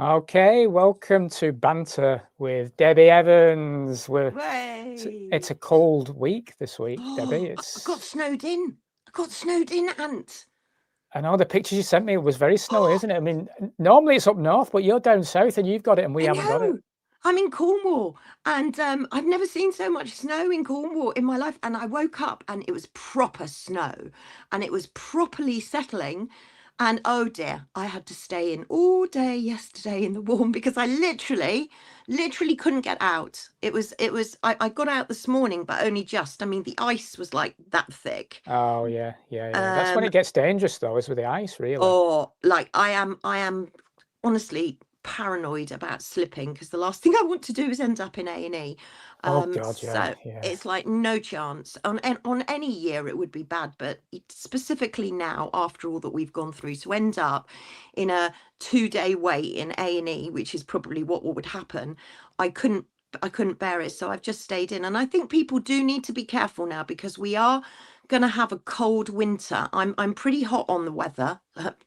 Okay, welcome to bANTer with DEBI Evans. Way. It's a cold week this week, Debbie. I got snowed in. Ant. I know the pictures you sent me was very snowy, isn't it? I mean, normally it's up north, but you're down south and you've got it and we haven't got it. I'm in Cornwall, and I've never seen so much snow in Cornwall in my life. And I woke up and it was proper snow, and it was properly settling. And oh dear, I had to stay in all day yesterday in the warm because I literally couldn't get out. I got out this morning, but only just. I mean, the ice was like that thick. Oh yeah. That's when it gets dangerous though, is with the ice, really. Or like I am honestly paranoid about slipping, because the last thing I want to do is end up in A&E. Oh God, So it's like no chance. On any year it would be bad, but specifically now, after all that we've gone through, to end up in a 2-day wait in A&E, which is probably what would happen, I couldn't bear it. So I've just stayed in, and I think people do need to be careful now, because we are going to have a cold winter. I'm pretty hot on the weather.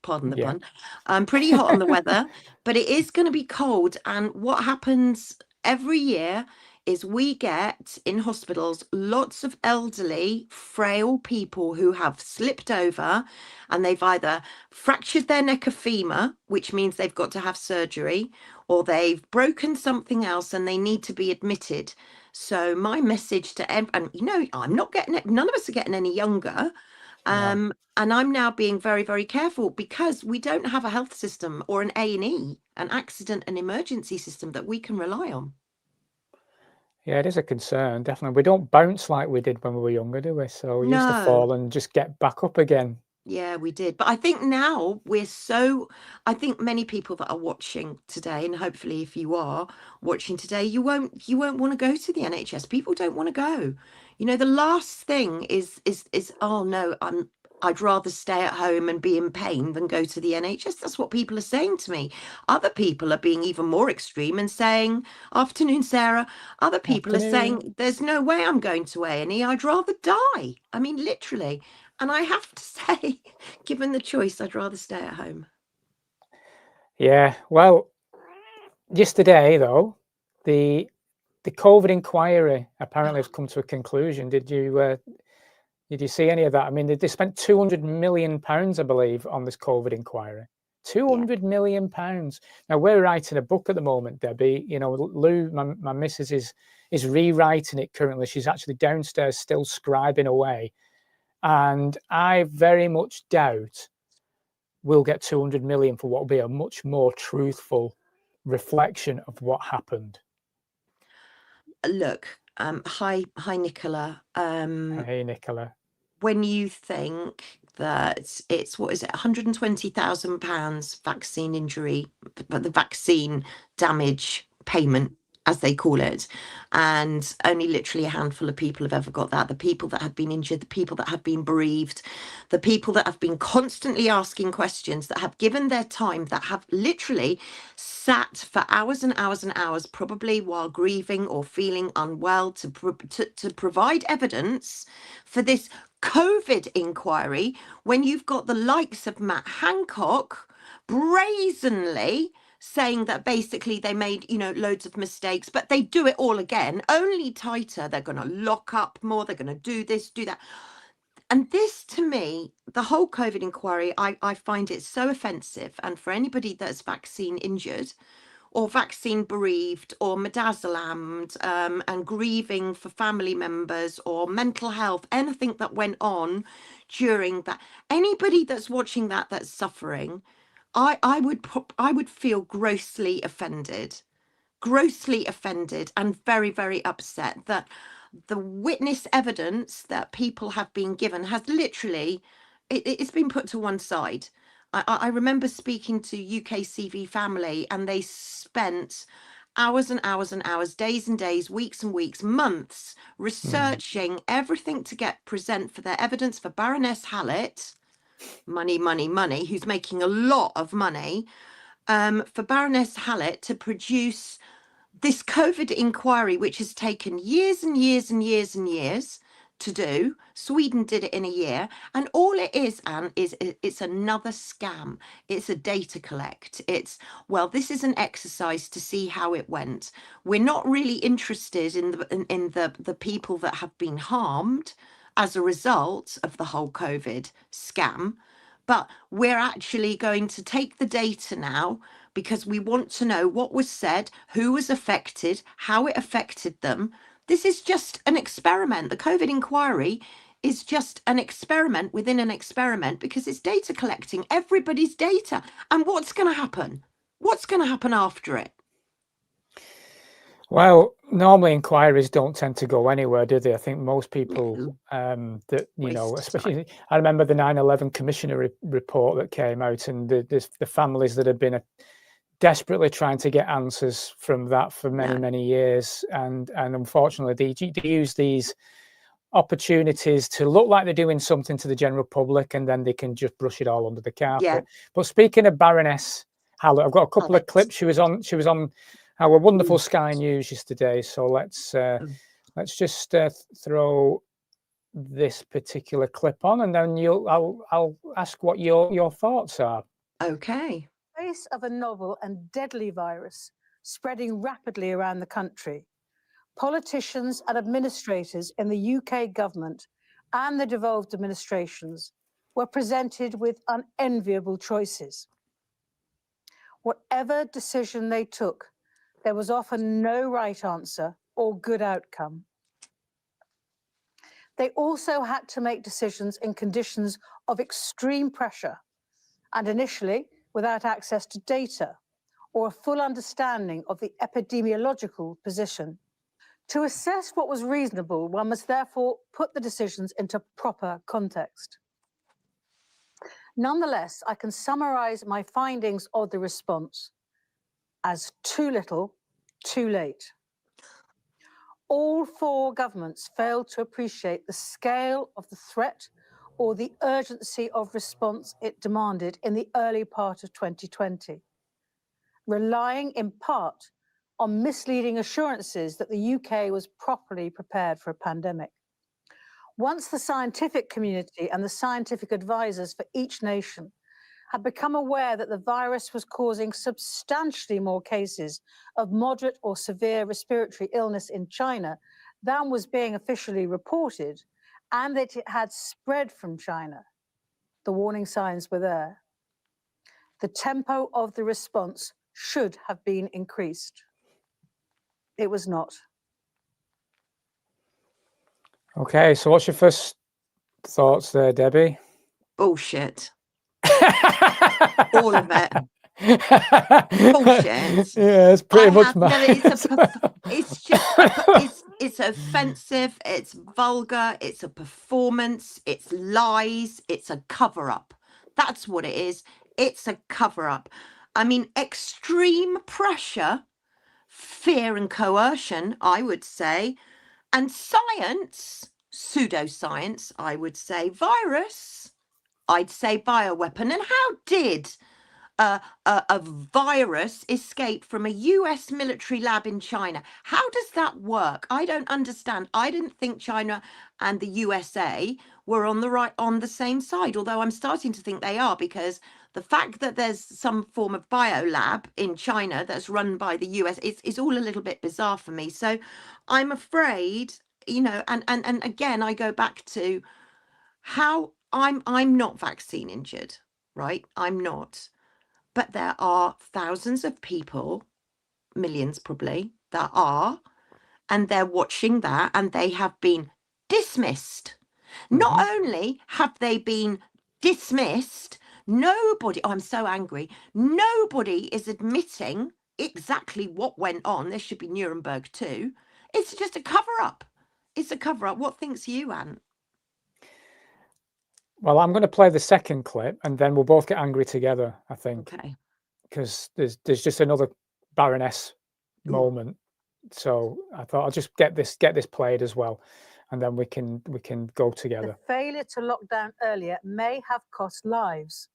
Pardon the pun. I'm pretty hot on the weather, but it is going to be cold. And what happens every year is we get in hospitals lots of elderly, frail people who have slipped over, and they've either fractured their neck of femur, which means they've got to have surgery, or they've broken something else and they need to be admitted. So my message to everyone, and I'm not getting it, none of us are getting any younger. And I'm now being very, very careful, because we don't have a health system or an A&E, an accident and emergency system that we can rely on. Yeah, it is a concern, definitely. We don't bounce like we did when we were younger, do we? So we used to fall and just get back up again. Yeah, we did. But I think now I think many people that are watching today, and hopefully if you are watching today, you won't want to go to the NHS. People don't want to go. The last thing is, oh no, I'd rather stay at home and be in pain than go to the NHS. That's what people are saying to me. Other people are being even more extreme and saying, afternoon, Sarah. Other people are saying, there's no way I'm going to A&E. I'd rather die. I mean, literally. And I have to say, given the choice, I'd rather stay at home. Yeah, well, yesterday though, the COVID inquiry apparently has come to a conclusion. Did you see any of that? I mean, they spent £200 million, I believe, on this COVID inquiry. £200 million. Now we're writing a book at the moment, Debbie. Lou, my missus, is rewriting it currently. She's actually downstairs still scribing away. And I very much doubt we'll get 200 million for what will be a much more truthful reflection of what happened. Look, hi Nicola. Hey Nicola. When you think that it's, what is it, £120,000 vaccine injury, but the vaccine damage payment, as they call it, and only literally a handful of people have ever got that. The people that have been injured, the people that have been bereaved, the people that have been constantly asking questions, that have given their time, that have literally sat for hours and hours and hours, probably while grieving or feeling unwell, to provide evidence for this COVID inquiry, when you've got the likes of Matt Hancock brazenly saying that basically they made, loads of mistakes, but they do it all again, only tighter. They're going to lock up more. They're going to do this, do that. And this, to me, the whole COVID inquiry, I find it so offensive. And for anybody that's vaccine injured or vaccine bereaved or midazolammed, and grieving for family members or mental health, anything that went on during that, anybody that's watching that's suffering, I would feel grossly offended and very, very upset that the witness evidence that people have been given has literally, it's been put to one side. I remember speaking to UKCV family, and they spent hours and hours and hours, days and days, weeks and weeks, months researching everything to present for their evidence for Baroness Hallett. Money, who's making a lot of money, for Baroness Hallett to produce this COVID inquiry, which has taken years and years and years and years to do. Sweden did it in a year. And all it is, Anne, is it's another scam. It's a data collect. It's, well, this is an exercise to see how it went. We're not really interested in the people that have been harmed as a result of the whole COVID scam. But we're actually going to take the data now because we want to know what was said, who was affected, how it affected them. This is just an experiment. The COVID inquiry is just an experiment within an experiment because it's data collecting everybody's data. And what's going to happen? What's going to happen after it? Well, normally inquiries don't tend to go anywhere, do they? I think most people that, you know, especially, I remember the 9/11 commissioner report that came out, and the families that had been desperately trying to get answers from that for many years, and unfortunately they use these opportunities to look like they're doing something to the general public, and then they can just brush it all under the carpet. But speaking of Baroness Hallett, I've got a couple of clips. She was on our wonderful Sky News yesterday, so let's just throw this particular clip on, and then I'll ask what your thoughts are. Okay. Face of a novel and deadly virus spreading rapidly around the country, politicians and administrators in the UK government and the devolved administrations were presented with unenviable choices. Whatever decision they took, there was often no right answer or good outcome. They also had to make decisions in conditions of extreme pressure, and initially without access to data or a full understanding of the epidemiological position. To assess what was reasonable, one must therefore put the decisions into proper context. Nonetheless, I can summarize my findings of the response as too little, too late. All four governments failed to appreciate the scale of the threat or the urgency of response it demanded in the early part of 2020, relying in part on misleading assurances that the UK was properly prepared for a pandemic. Once the scientific community and the scientific advisors for each nation had become aware that the virus was causing substantially more cases of moderate or severe respiratory illness in China than was being officially reported, and that it had spread from China, the warning signs were there. The tempo of the response should have been increased. It was not. Okay, so what's your first thoughts there, Debbie? Bullshit. All of it. Bullshit. Yeah, it's pretty much it's offensive, it's vulgar, it's a performance, it's lies, it's a cover-up. That's what it is. It's a cover-up. I mean, extreme pressure, fear and coercion, I would say, and science, pseudoscience, I would say, virus, I'd say bioweapon. And how did a virus escape from a US military lab in China? How does that work? I don't understand. I didn't think China and the USA were on the same side, although I'm starting to think they are, because the fact that there's some form of biolab in China that's run by the US is all a little bit bizarre for me. So I'm afraid, you know, and again, I go back to how I'm not vaccine injured, right? I'm not. But there are thousands of people, millions probably, that are, and they're watching that, and they have been dismissed. Not only have they been dismissed, nobody, oh, I'm so angry, nobody is admitting exactly what went on. There should be Nuremberg too. It's just a cover-up. It's a cover-up. What thinks you, Anne? Well, I'm going to play the second clip, and then we'll both get angry together, I think. Okay. Because there's just another Baroness moment. So I thought I'll just get this played as well, and then we can go together. The failure to lock down earlier may have cost lives.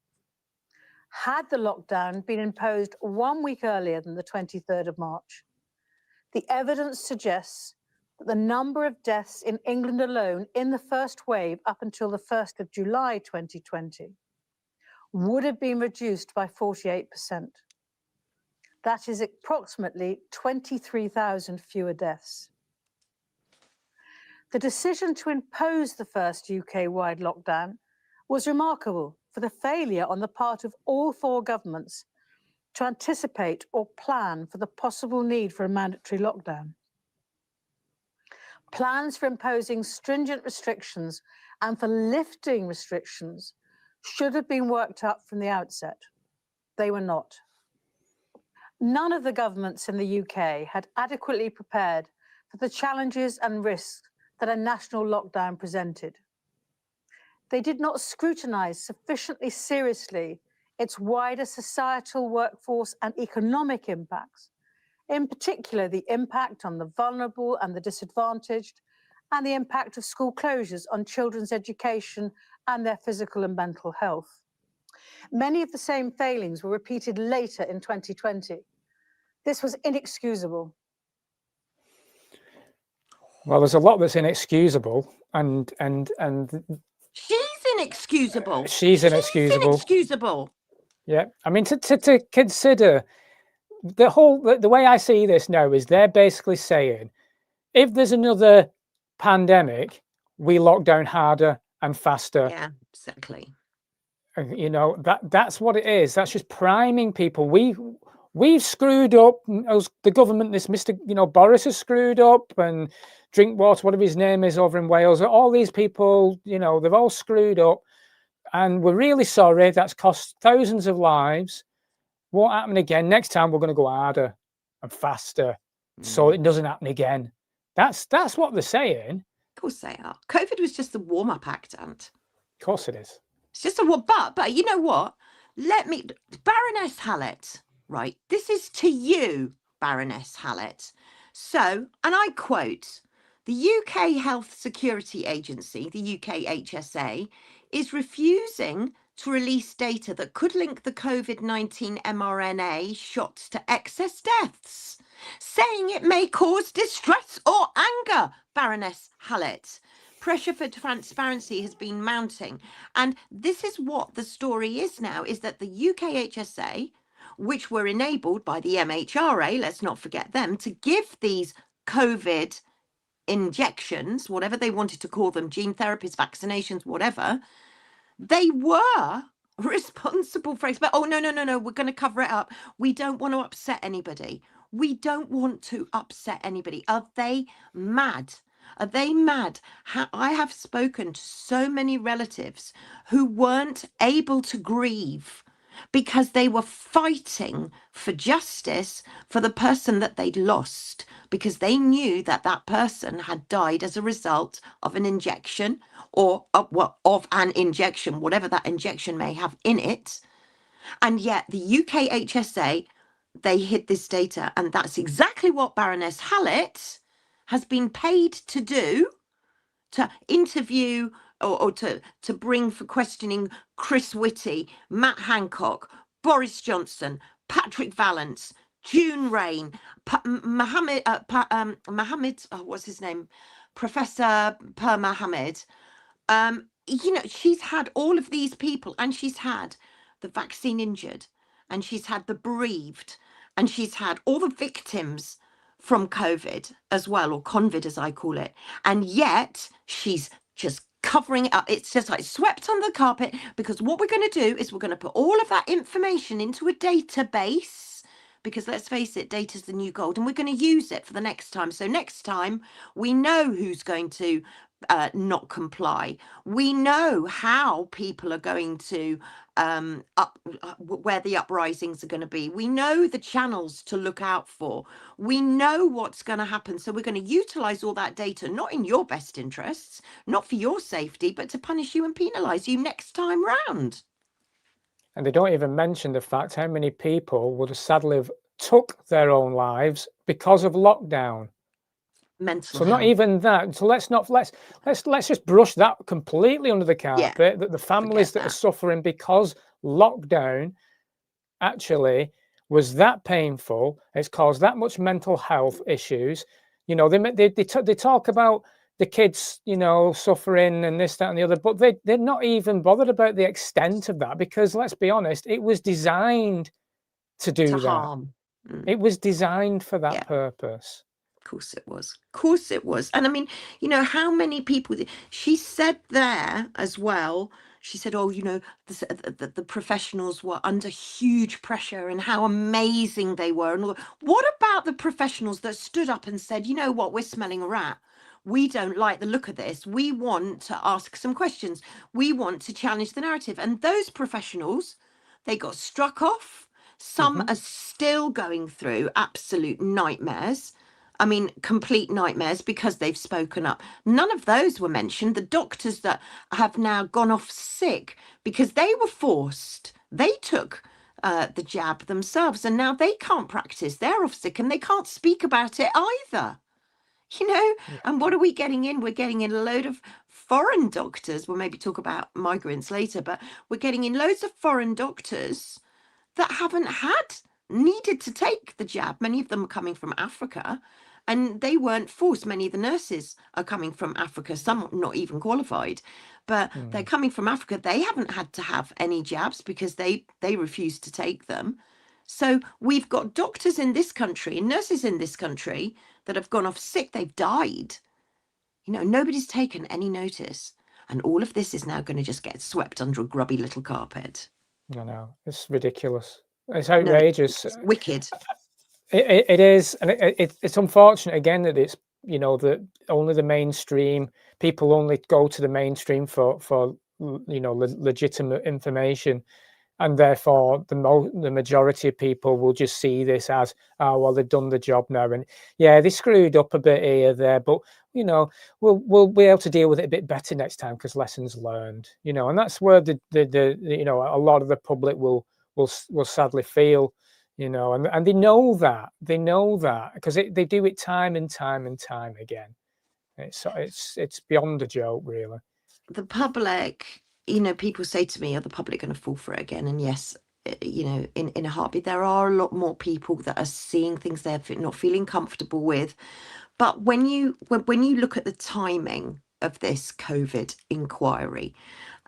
Had the lockdown been imposed 1 week earlier than the 23rd of March, the evidence suggests that the number of deaths in England alone in the first wave up until the 1st of July 2020 would have been reduced by 48%. That is approximately 23,000 fewer deaths. The decision to impose the first UK-wide lockdown was remarkable for the failure on the part of all 4 governments to anticipate or plan for the possible need for a mandatory lockdown. Plans for imposing stringent restrictions and for lifting restrictions should have been worked up from the outset. They were not. None of the governments in the UK had adequately prepared for the challenges and risks that a national lockdown presented. They did not scrutinise sufficiently seriously its wider societal, workforce and economic impacts, in particular the impact on the vulnerable and the disadvantaged, and the impact of school closures on children's education and their physical and mental health. Many of the same failings were repeated later in 2020. This was inexcusable. Well, there's a lot that's inexcusable, and She's inexcusable. she's inexcusable. Inexcusable. Yeah, I mean, to consider the way I see this now is they're basically saying, if there's another pandemic, we lock down harder and faster. Yeah, exactly. You know, that's what it is. That's just priming people. We've screwed up. The government, this Mr. Boris has screwed up, and Drinkwater, whatever his name is, over in Wales. All these people, they've all screwed up, and we're really sorry. That's cost thousands of lives. Won't happen again. Next time we're going to go harder and faster, so it doesn't happen again. That's what they're saying. Of course they are. COVID was just the warm-up act, Ant. Of course it is. It's just a but you know what? Baroness Hallett, right? This is to you, Baroness Hallett. So, and I quote, the UK Health Security Agency, the UK HSA, is refusing to release data that could link the COVID-19 mRNA shots to excess deaths, saying it may cause distress or anger, Baroness Hallett. Pressure for transparency has been mounting. And this is what the story is now, is that the UK HSA, which were enabled by the MHRA, let's not forget them, to give these COVID injections, whatever they wanted to call them, gene therapies, vaccinations, whatever, they were responsible for but no, we're going to cover it up. We don't want to upset anybody. We don't want to upset anybody. Are they mad? Are they mad? I have spoken to so many relatives who weren't able to grieve because they were fighting for justice for the person that they'd lost, because they knew that that person had died as a result of an injection or of an injection, whatever that injection may have in it. And yet the UK HSA, they hid this data. And that's exactly what Baroness Hallett has been paid to do, to interview or to bring for questioning Chris Whitty, Matt Hancock, Boris Johnson, Patrick Vallance, June Rain, Mohammed, what's his name? Professor Per Mohammed. She's had all of these people, and she's had the vaccine injured, and she's had the bereaved, and she's had all the victims from COVID as well, or Convid as I call it. And yet she's just covering it up. It's just like swept under the carpet, because what we're going to do is we're going to put all of that information into a database, because let's face it, data's the new gold, and we're going to use it for the next time. So next time we know who's going to not comply. We know how people are going to where the uprisings are going to be. We know the channels to look out for. We know what's going to happen. So we're going to utilize all that data, not in your best interests, not for your safety, but to punish you and penalize you next time round. And they don't even mention the fact how many people would have sadly have took their own lives because of lockdown. Mental so health. Not even that. So let's just brush that completely under the carpet. Yeah, that the families that are suffering because lockdown actually was that painful, it's caused that much mental health issues, You know, they talk about the kids, you know, suffering and this, that, and the other, but they're not even bothered about the extent of that, because let's be honest, it was designed to do To that. harm. It was designed for that Yeah. purpose. Of course it was. Of course it was. And I mean, you know, how many people she said there as well. She said, oh, you know, the professionals were under huge pressure and how amazing they were. And all. What about the professionals that stood up and said, you know what, we're smelling a rat. We don't like the look of this. We want to ask some questions. We want to challenge the narrative. And those professionals, they got struck off. Some are still going through absolute nightmares. I mean, complete nightmares because they've spoken up. None of those were mentioned. The doctors that have now gone off sick because they were forced. They took the jab themselves and now they can't practice. They're off sick and they can't speak about it either. You know, and what are we getting in? We're getting in a load of foreign doctors. We'll maybe talk about migrants later, but we're getting in loads of foreign doctors that haven't needed to take the jab. Many of them are coming from Africa and they weren't forced. Many of the nurses are coming from Africa, some not even qualified, but they're coming from Africa. They haven't had to have any jabs because they refused to take them. So we've got doctors in this country and nurses in this country that have gone off sick. They've died. You know, nobody's taken any notice. And all of this is now going to just get swept under a grubby little carpet. I know, it's ridiculous. It's outrageous. No, it's wicked. It is, and it's unfortunate again that it's, you know, that only the mainstream people only go to the mainstream for you know, legitimate information, and therefore the majority of people will just see this as, oh well, they've done the job now, and yeah, they screwed up a bit here there, but you know, we'll be able to deal with it a bit better next time because lessons learned. You know, and that's where the you know, a lot of the public will sadly feel. You know, and they know that because they do it time and time and time again. It's beyond a joke, really. The public, you know, people say to me, are the public going to fall for it again? And yes, you know, in a heartbeat, there are a lot more people that are seeing things they're not feeling comfortable with. But when you look at the timing of this COVID inquiry,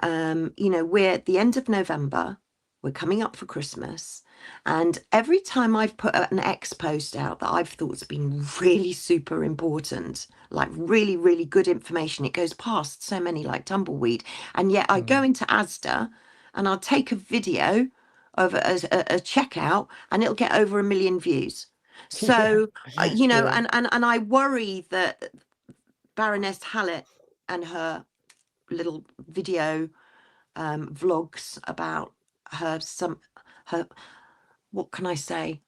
you know, we're at the end of November. We're coming up for Christmas. And every time I've put an X post out that I've thought's been really super important, like really, really good information, it goes past so many like tumbleweed. And yet I go into Asda and I'll take a video of a checkout and it'll get over 1 million views. So, you know, and I worry that Baroness Hallett and her little video vlogs about her what can I say,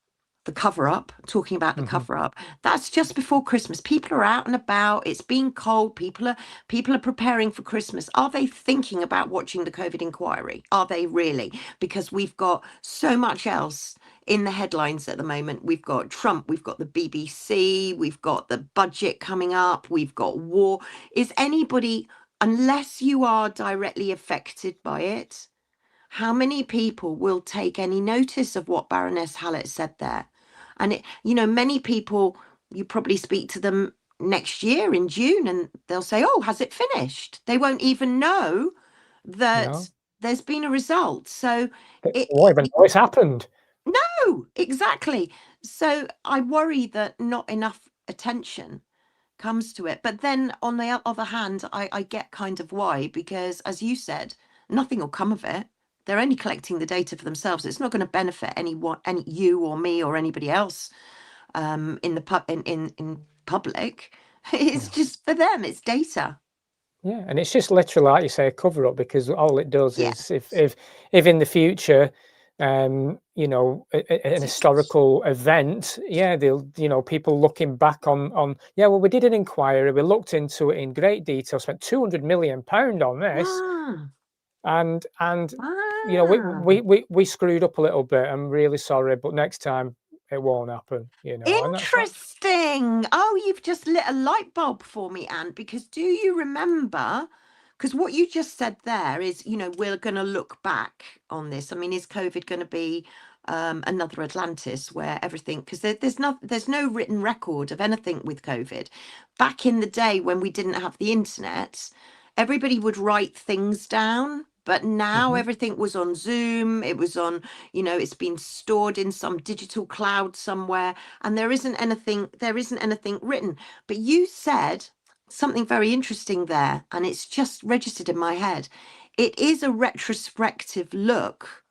the cover-up, talking about the cover-up, that's just before Christmas. People are out and about, it's been cold, people are preparing for Christmas. Are they thinking about watching the COVID inquiry? Are they really? Because we've got so much else in the headlines at the moment. We've got Trump, we've got the BBC, we've got the budget coming up, we've got war. Is anybody, unless you are directly affected by it, how many people will take any notice of what Baroness Hallett said there? And it, you know, many people, you probably speak to them next year in June and they'll say, oh, has it finished? They won't even know that there's been a result. So they won't even know it's happened. No, exactly. So I worry that not enough attention comes to it. But then on the other hand, I get kind of why, because as you said, nothing will come of it. They're only collecting the data for themselves. It's not going to benefit anyone, any you or me or anybody else in public. It's just for them. It's data. Yeah, and it's just literally, like you say, a cover up, because all it does is if in the future, you know, an historical event, they'll, you know, people looking back on well, we did an inquiry, we looked into it in great detail, spent £200 million on this. And you know, we screwed up a little bit. I'm really sorry, but next time it won't happen. You know, interesting. Oh, you've just lit a light bulb for me, Anne. Because do you remember? Because what you just said there is, you know, we're going to look back on this. I mean, is COVID going to be another Atlantis, where everything, because there's no written record of anything with COVID. Back in the day when we didn't have the internet, everybody would write things down, but now everything was on Zoom, it was on, it's been stored in some digital cloud somewhere, and there isn't anything written. But you said something very interesting there, and it's just registered in my head. It is a retrospective look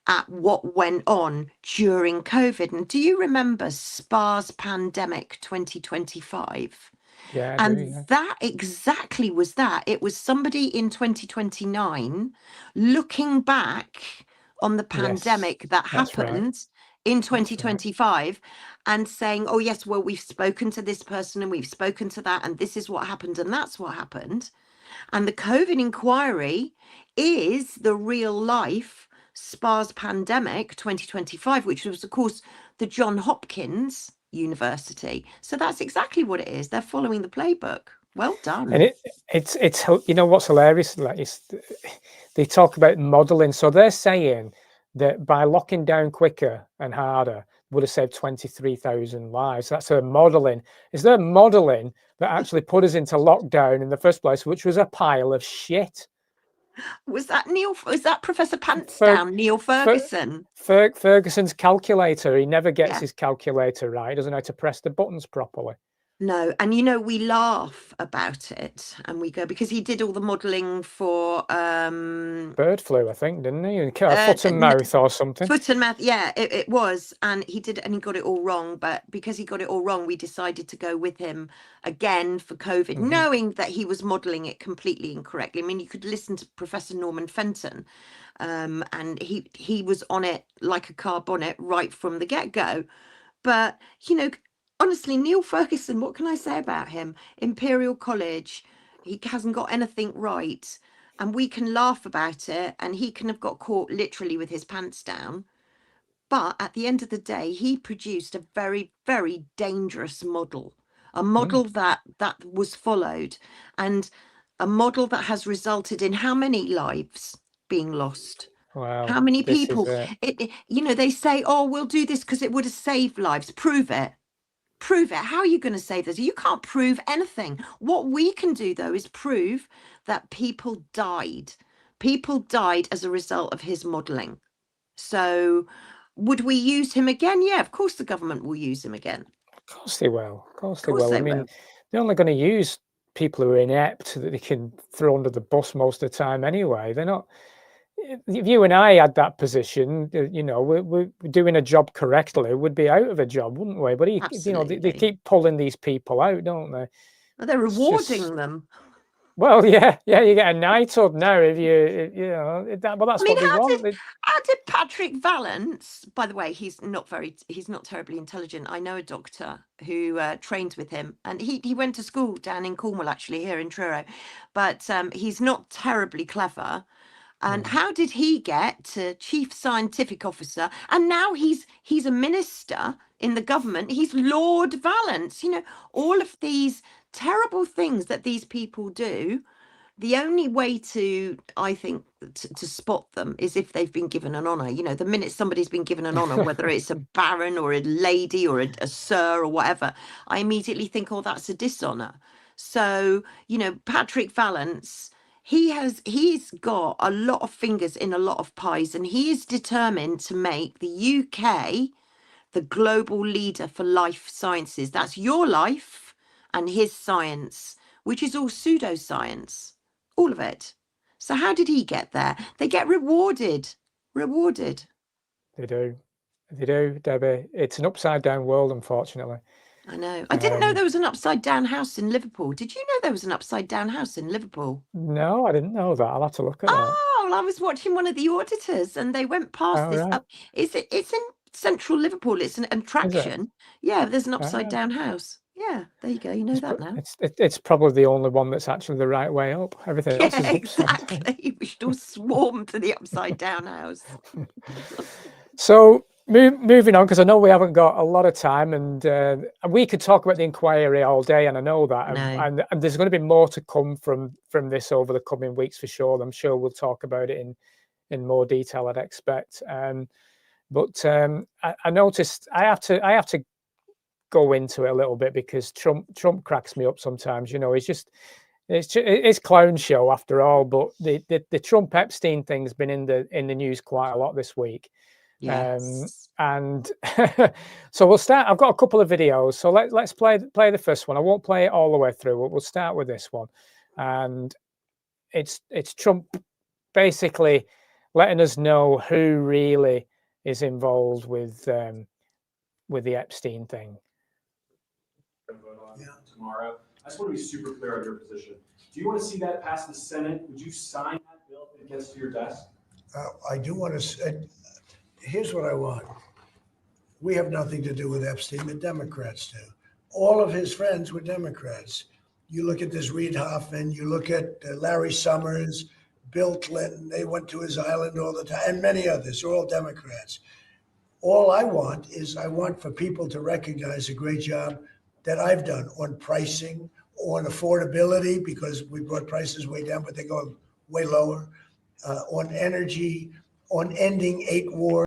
at what went on during COVID. And do you remember SPA's pandemic 2025? Yeah, I do, And yeah. that exactly was that. It was somebody in 2029 looking back on the pandemic that that's right. happened in That's right. 2025 and saying, oh, yes, well, we've spoken to this person and we've spoken to that, and this is what happened and that's what happened. And the COVID inquiry is the real life SPA's pandemic 2025, which was, of course, the John Hopkins University. So that's exactly what it is. They're following the playbook. Well done. And it's what's hilarious, like, they talk about modeling. So they're saying that by locking down quicker and harder would have saved 23,000 lives. That's their modeling. Is there modeling that actually put us into lockdown in the first place, which was a pile of shit? Was that Professor Pantsdown, Neil Ferguson? Ferguson's calculator. He never gets his calculator right. He doesn't know how to press the buttons properly. No, and we laugh about it, and we go, because he did all the modelling for bird flu, I think, didn't he? Foot and mouth or something. Foot and mouth, yeah, it was, and he did, and he got it all wrong. But because he got it all wrong, we decided to go with him again for COVID, knowing that he was modelling it completely incorrectly. I mean, you could listen to Professor Norman Fenton, and he was on it like a car bonnet right from the get-go. But honestly, Neil Ferguson, what can I say about him? Imperial College, he hasn't got anything right. And we can laugh about it, and he can have got caught literally with his pants down. But at the end of the day, he produced a very, very dangerous model, a model that was followed, and a model that has resulted in how many lives being lost? Wow. How many people? They say, oh, we'll do this because it would have saved lives. Prove it. Prove it. How are you going to save this? You can't prove anything. What we can do, though, is prove that people died. People died as a result of his modelling. So would we use him again? Yeah, of course the government will use him again. Of course they will. Of course they will. I mean, they're only going to use people who are inept that they can throw under the bus most of the time anyway. They're not. If you and I had that position, we're doing a job correctly, we'd be out of a job, wouldn't we? But they keep pulling these people out, don't they? Well, they're rewarding them. Well, yeah, you get a knighthood now if but that's what they want. How did Patrick Vallance, by the way, he's not terribly intelligent. I know a doctor who trained with him, and he went to school down in Cornwall, actually, here in Truro, but he's not terribly clever. And how did he get to chief scientific officer? And now he's a minister in the government. He's Lord Vallance. All of these terrible things that these people do. The only way to, I think, to spot them is if they've been given an honour. The minute somebody's been given an honour, whether it's a baron or a lady or a sir or whatever, I immediately think, oh, that's a dishonour. So, Patrick Vallance, he's got a lot of fingers in a lot of pies, and he is determined to make the UK the global leader for life sciences. That's your life and his science, which is all pseudoscience, all of it. So how did he get there? They get rewarded. They do, Debbie. It's an upside down world, unfortunately. I know. I didn't know there was an upside down house in Liverpool. Did you know there was an upside down house in Liverpool? No, I didn't know that. I'll have to look at that. Oh, well, I was watching one of the auditors, and they went past this. Right. It's in central Liverpool. It's an attraction. Yeah, there's an upside down house. Yeah, there you go. You know that now. It's probably the only one that's actually the right way up. Everything else is exactly. We should all swarm to the upside down house. So moving on, because I know we haven't got a lot of time, and we could talk about the inquiry all day, and I know that, and there's going to be more to come from this over the coming weeks for sure. I'm sure we'll talk about it in more detail, I'd expect. But I noticed I have to go into it a little bit because Trump cracks me up sometimes. You know, it's clown show after all. But the Trump Epstein thing's been in the news quite a lot this week. Yes. And so we'll start. I've got a couple of videos, so let's play the first one. I won't play it all the way through. We'll start with this one, and it's Trump basically letting us know who really is involved with the Epstein thing. Yeah. Tomorrow, I just want to be super clear on your position. Do you want to see that pass the Senate? Would you sign that bill if it gets to your desk? I do want to. Here's what I want. We have nothing to do with Epstein. The Democrats do. All of his friends were Democrats. You look at this Reid Hoffman. You look at Larry Summers, Bill Clinton. They went to his island all the time, and many others. They're all Democrats. All I want for people to recognize a great job that I've done on pricing, on affordability, because we brought prices way down, but they go way lower, on energy, on ending 8 wars.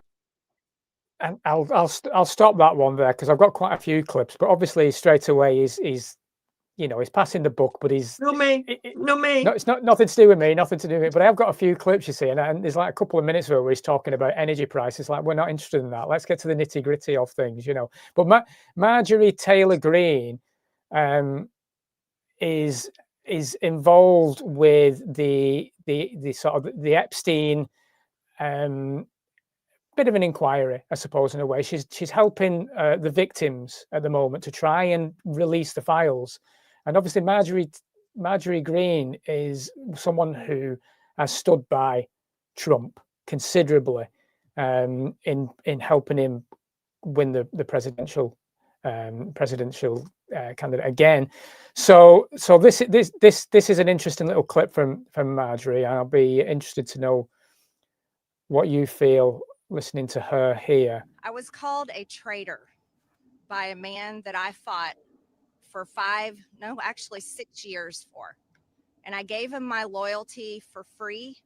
And I'll stop that one there because I've got quite a few clips. But obviously, straight away, he's passing the buck, but he's Not me. Not me. No, it's nothing to do with me, nothing to do with it. But I have got a few clips, you see, and there's like a couple of minutes where he's talking about energy prices. Like, we're not interested in that. Let's get to the nitty gritty of things, you know. But Marjorie Taylor Greene is involved with the sort of the Epstein bit of an inquiry, I suppose, in a way. She's helping the victims at the moment to try and release the files. And obviously, Marjorie Greene is someone who has stood by Trump considerably in helping him win the presidential candidate again. So this is an interesting little clip from Marjorie, and I'll be interested to know what you feel listening to her here. I was called a traitor by a man that I fought for 6 years for. And I gave him my loyalty for free.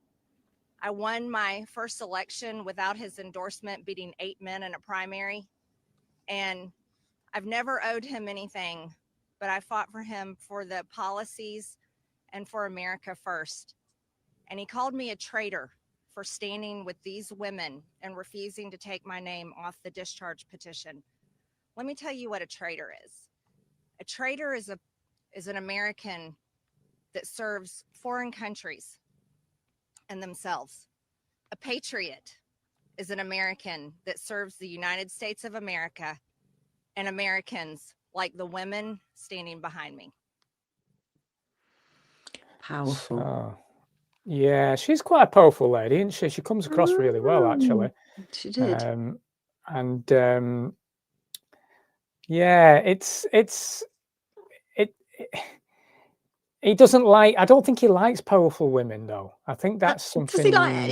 I won my first election without his endorsement, beating 8 men in a primary. And I've never owed him anything, but I fought for him for the policies and for America first. And he called me a traitor for standing with these women and refusing to take my name off the discharge petition. Let me tell you what a traitor is. A traitor is an American that serves foreign countries and themselves. A patriot is an American that serves the United States of America and Americans like the women standing behind me. Powerful. Yeah, she's quite a powerful lady, isn't she? She comes across really well, actually. She did. Yeah, he doesn't like. I don't think he likes powerful women, though. I think that's something. Does he like?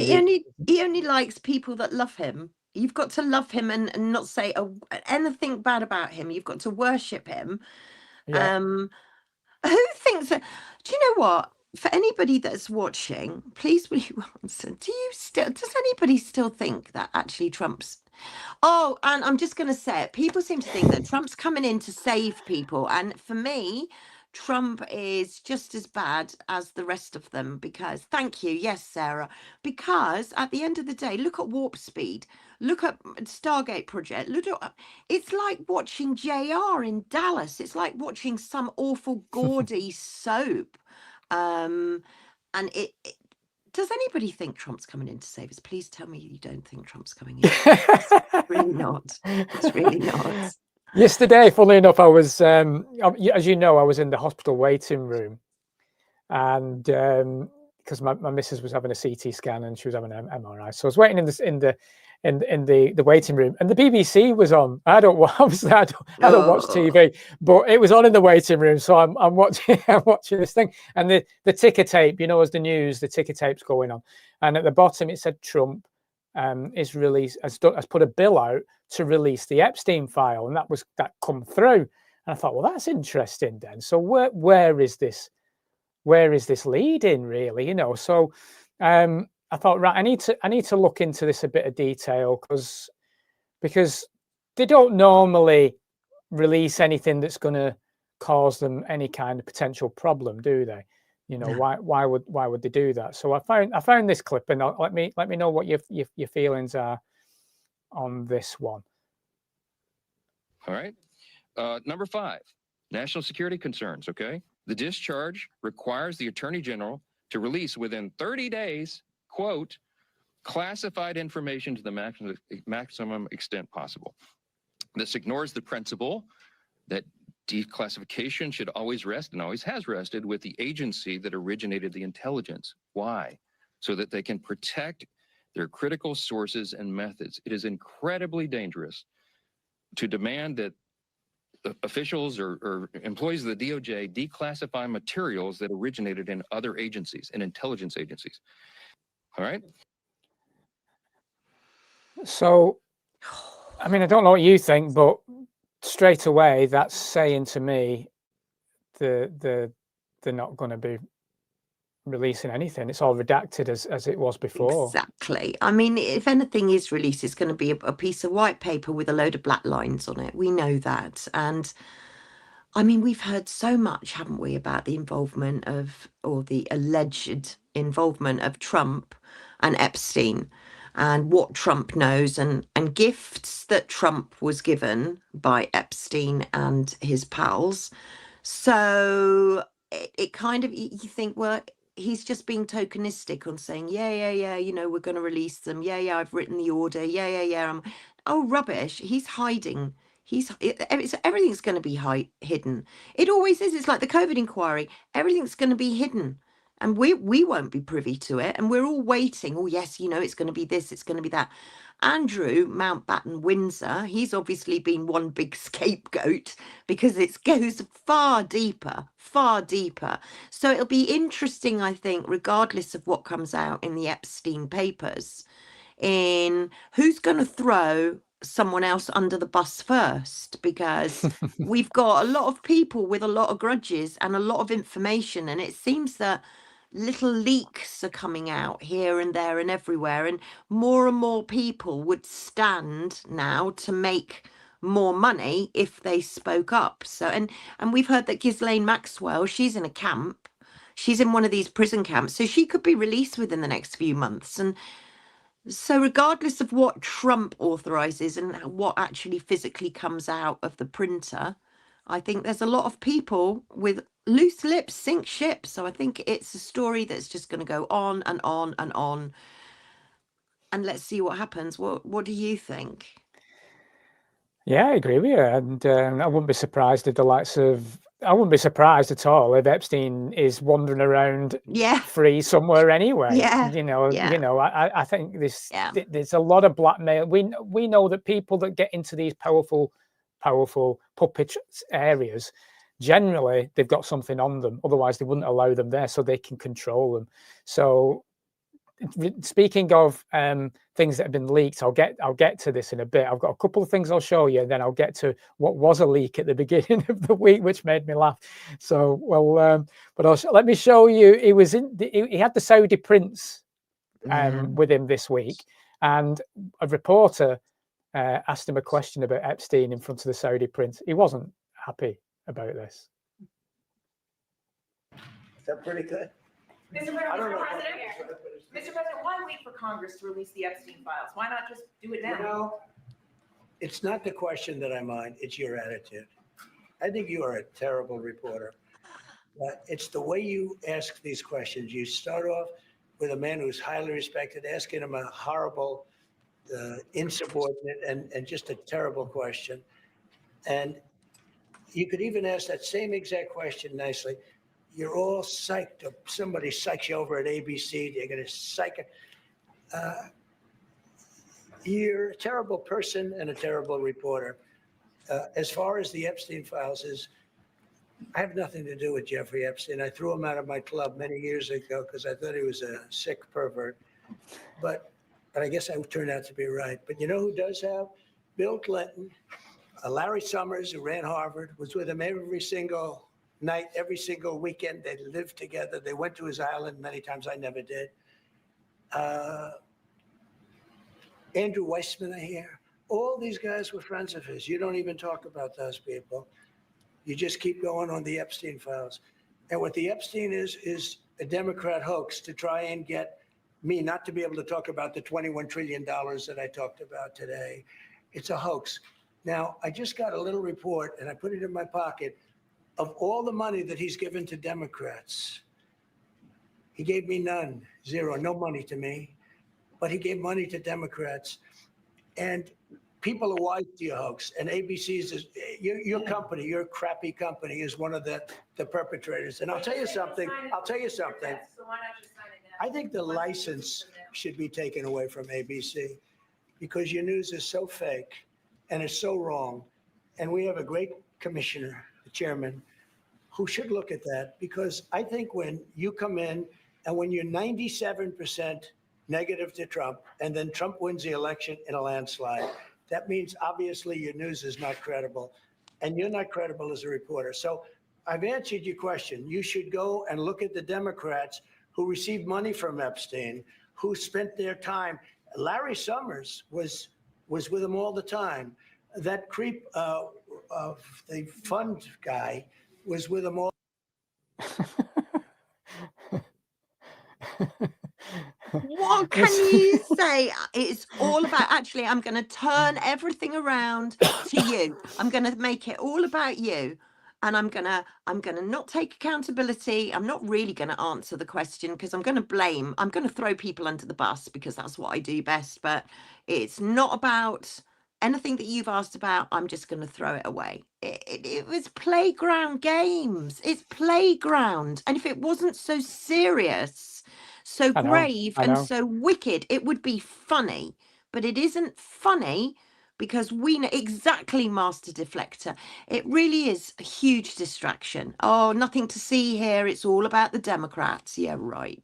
He only likes people that love him. You've got to love him and not say anything bad about him. You've got to worship him. Yeah. Who thinks that? Do you know what? For anybody that's watching, please will you answer? Does anybody still think that actually Trump's? Oh, and I'm just going to say it. People seem to think that Trump's coming in to save people, and for me, Trump is just as bad as the rest of them because, thank you, yes, Sarah, because at the end of the day, look at Warp Speed, look at Stargate Project, it's like watching JR in Dallas. It's like watching some awful gaudy soap. And does anybody think Trump's coming in to save us? Please tell me you don't think Trump's coming in. It's really not. It's really not. Yesterday, funnily enough, I was, as you know, I was in the hospital waiting room, and because my missus was having a CT scan and she was having an MRI, so I was waiting in the waiting room, and the BBC was on. I don't watch TV, but it was on in the waiting room, so I'm watching this thing, and the ticker tape, you know, as the news, the ticker tape's going on, and at the bottom it said Trump has put a bill out to release the Epstein file, and that come through, and I thought, well, that's interesting then. So where is this leading, really, you know? So I thought, right, I need to look into this a bit of detail, because because they don't normally release anything that's going to cause them any kind of potential problem, do they? You know, No. why would they do that? So I found this clip, and let me know what your feelings are on this one. All right. Number 5, national security concerns. Okay. The discharge requires the Attorney General to release within 30 days, quote, classified information to the maximum extent possible. This ignores the principle that declassification should always rest, and always has rested, with the agency that originated the intelligence. Why? So that they can protect their critical sources and methods. It is incredibly dangerous to demand that officials or employees of the DOJ declassify materials that originated in other agencies, in intelligence agencies. All right? So, I mean, I don't know what you think, but straight away, that's saying to me they're not going to be releasing anything. It's all redacted as it was before. Exactly. I mean, if anything is released, it's going to be a piece of white paper with a load of black lines on it. We know that. And I mean, we've heard so much, haven't we, about the involvement of, or the alleged involvement of Trump and Epstein, and what Trump knows, and gifts that Trump was given by Epstein and his pals. So it kind of, you think, well, he's just being tokenistic on saying, yeah, you know, we're going to release them. Yeah, I've written the order. Yeah. Oh, rubbish. He's hiding. Everything's going to be hidden. It always is. It's like the COVID inquiry. Everything's going to be hidden. And we won't be privy to it. And we're all waiting. Oh, yes, you know, it's going to be this, it's going to be that. Andrew Mountbatten Windsor, he's obviously been one big scapegoat because it goes far deeper. So it'll be interesting, I think, regardless of what comes out in the Epstein papers, in who's going to throw someone else under the bus first, because we've got a lot of people with a lot of grudges and a lot of information, and it seems that little leaks are coming out here and there and everywhere, and more people would stand now to make more money if they spoke up. So and we've heard that Ghislaine Maxwell, she's in a camp, she's in one of these prison camps, so she could be released within the next few months. And so regardless of what Trump authorizes and what actually physically comes out of the printer, I think there's a lot of people with loose lips sink ships. So I think it's a story that's just going to go on and on and on. And let's see what happens. What do you think? Yeah, I agree with you. And I wouldn't be surprised if the likes of, I wouldn't be surprised at all if Epstein is wandering around free somewhere anyway. You know, I think there's a lot of blackmail. We know that people that get into these powerful puppet areas, generally they've got something on them. Otherwise, they wouldn't allow them there, so they can control them. So, speaking of things that have been leaked, I'll get to this in a bit. I've got a couple of things I'll show you, and then I'll get to what was a leak at the beginning of the week, which made me laugh. So, but let me show you. He had the Saudi prince with him this week, and a reporter asked him a question about Epstein in front of the Saudi prince. He wasn't happy about this. Is that pretty good? Mr. President, why wait for Congress to release the Epstein files? Why not just do it now? You know, it's not the question that I mind, it's your attitude. I think you are a terrible reporter. But it's the way you ask these questions. You start off with a man who's highly respected, asking him a horrible, insubordinate, and just a terrible question. And you could even ask that same exact question nicely. You're all psyched up. Somebody psychs you over at ABC. They're going to psych it. You're a terrible person and a terrible reporter. As far as the Epstein files I have nothing to do with Jeffrey Epstein. I threw him out of my club many years ago because I thought he was a sick pervert. But I guess I turned out to be right. But you know who does have? Bill Clinton, Larry Summers, who ran Harvard, was with him every single night, every single weekend. They lived together. They went to his island many times. I never did. Andrew Weissman here. All these guys were friends of his. You don't even talk about those people. You just keep going on the Epstein files. And what the Epstein is a Democrat hoax to try and get me not to be able to talk about the $21 trillion that I talked about today. It's a hoax. Now, I just got a little report, and I put it in my pocket, of all the money that he's given to Democrats. He gave me none, zero, no money to me, but he gave money to Democrats. And people are wise to your hoax. And ABC's is your company, your crappy company, is one of the perpetrators. And I'll tell you something. I think the license should be taken away from ABC because your news is so fake and it's so wrong. And we have a great commissioner, the chairman, who should look at that, because I think when you come in and when you're 97% negative to Trump and then Trump wins the election in a landslide, that means obviously your news is not credible and you're not credible as a reporter. So I've answered your question. You should go and look at the Democrats who received money from Epstein, who spent their time. Larry Summers was with him all the time. That creep of the fund guy was with him all. What can you say? It's all about, actually, I'm going to turn everything around to you. I'm going to make it all about you. And I'm going to not take accountability. I'm not really going to answer the question because I'm going to blame. I'm going to throw people under the bus because that's what I do best. But it's not about anything that you've asked about. I'm just going to throw it away. It was playground games. It's playground. And if it wasn't so serious, so grave and so wicked, it would be funny. But it isn't funny because we know exactly, Master Deflector. It really is a huge distraction. Oh, nothing to see here. It's all about the Democrats. Yeah, right.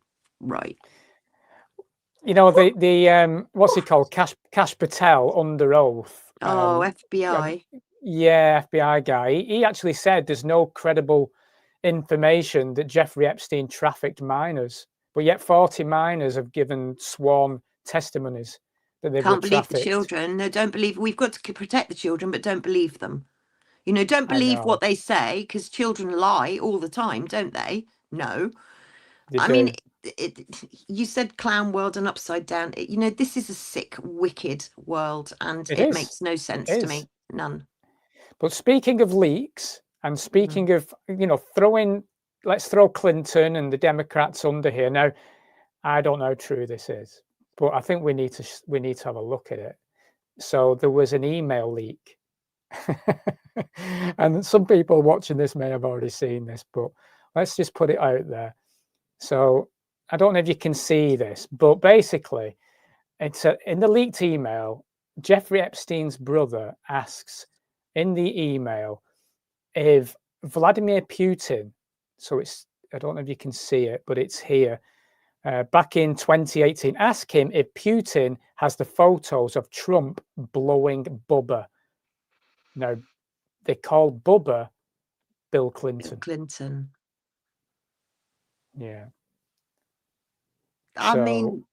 You know, the what's he called? Kash Patel under oath. FBI. Yeah, FBI guy. He actually said there's no credible information that Jeffrey Epstein trafficked minors, but yet 40 minors have given sworn testimonies that they can't believe the children. No, don't believe. We've got to protect the children, but don't believe them. You know, don't believe what they say, because children lie all the time, don't they? No. I mean, you said clown world and upside down. You know, this is a sick, wicked world, and it makes no sense to me. None. But speaking of leaks, and speaking of, you know, let's throw Clinton and the Democrats under here. Now, I don't know how true this is, but I think we need to have a look at it. So there was an email leak. And some people watching this may have already seen this, but let's just put it out there. So I don't know if you can see this, but basically it's in the leaked email, Jeffrey Epstein's brother asks in the email if Vladimir Putin, so I don't know if you can see it, but it's here, back in 2018, ask him if Putin has the photos of Trump blowing Bubba. Now, they call Bubba Bill Clinton. Yeah. I mean,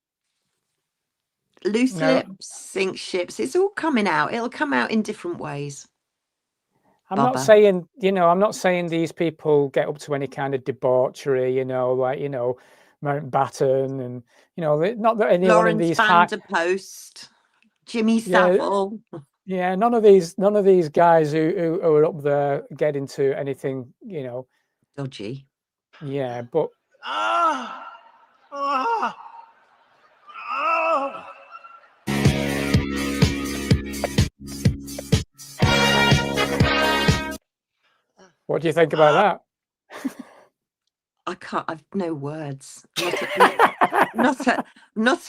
loose lips, sink ships. It's all coming out. It'll come out in different ways. I'm not saying, you know, I'm not saying these people get up to any kind of debauchery, you know, like, you know, Mountbatten and, you know, not that anyone Lawrence in these Van der Post, Jimmy Savile. Yeah, none of these guys who are up there get into anything, you know, dodgy. Yeah, but what do you think about that? I can't. I've no words. Not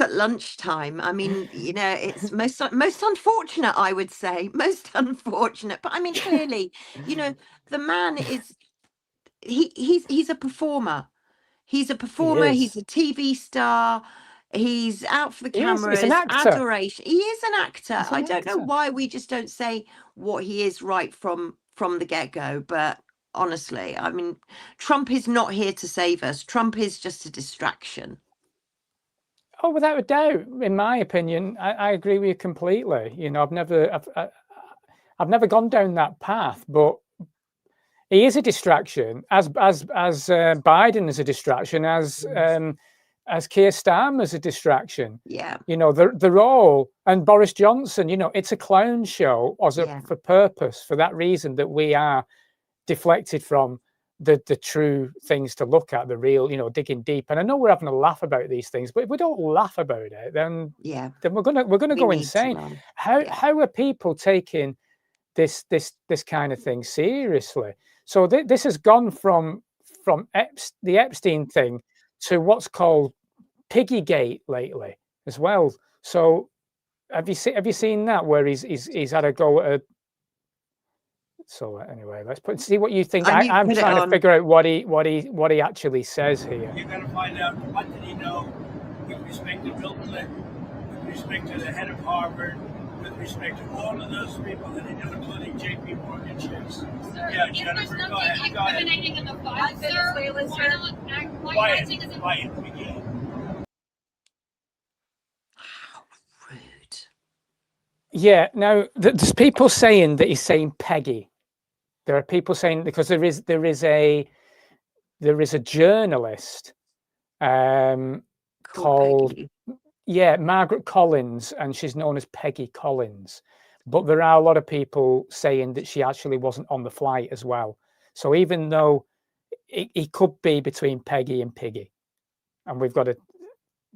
at lunchtime. I mean, you know, it's most unfortunate. I would say most unfortunate. But I mean, clearly, you know, the man is he's a performer. He's a performer. He's a TV star. He's out for the cameras. He's an actor. Adoration. He is an actor. I don't know why we just don't say what he is right from the get-go, but honestly, I mean, Trump is not here to save us. Trump is just a distraction. Oh, without a doubt, in my opinion, I agree with you completely. You know, I've never gone down that path, but he is a distraction, as Biden is a distraction, as Keir Starmer is a distraction. Yeah. You know, they're all, and Boris Johnson. You know, it's a clown show for purpose, for that reason, that we are deflected from the true things to look at, the real, you know, digging deep. And I know we're having a laugh about these things, but if we don't laugh about it, then we're gonna go insane. How are people taking this kind of thing seriously? So this has gone from the Epstein thing to what's called Piggygate lately as well. So have you seen that, where he's had a go at a... So anyway, let's see what you think. I'm trying to figure out what he actually says here. You're going to find out what did he know with respect to Bill Clinton, with respect to the head of Harvard, with respect to all of those people that he knew, including J.P. Morgan chicks. Sir, Yeah, if Jennifer, there's go ahead. nothing Go ahead. incriminating in the file, sir, why not acting as a... Quiet, begin. How rude. Yeah. Now there's people saying that he's saying Peggy. There are people saying, because there is a journalist called Peggy. Margaret Collins, and she's known as Peggy Collins. But there are a lot of people saying that she actually wasn't on the flight as well. So even though he could be between Peggy and Piggy, and we've got to,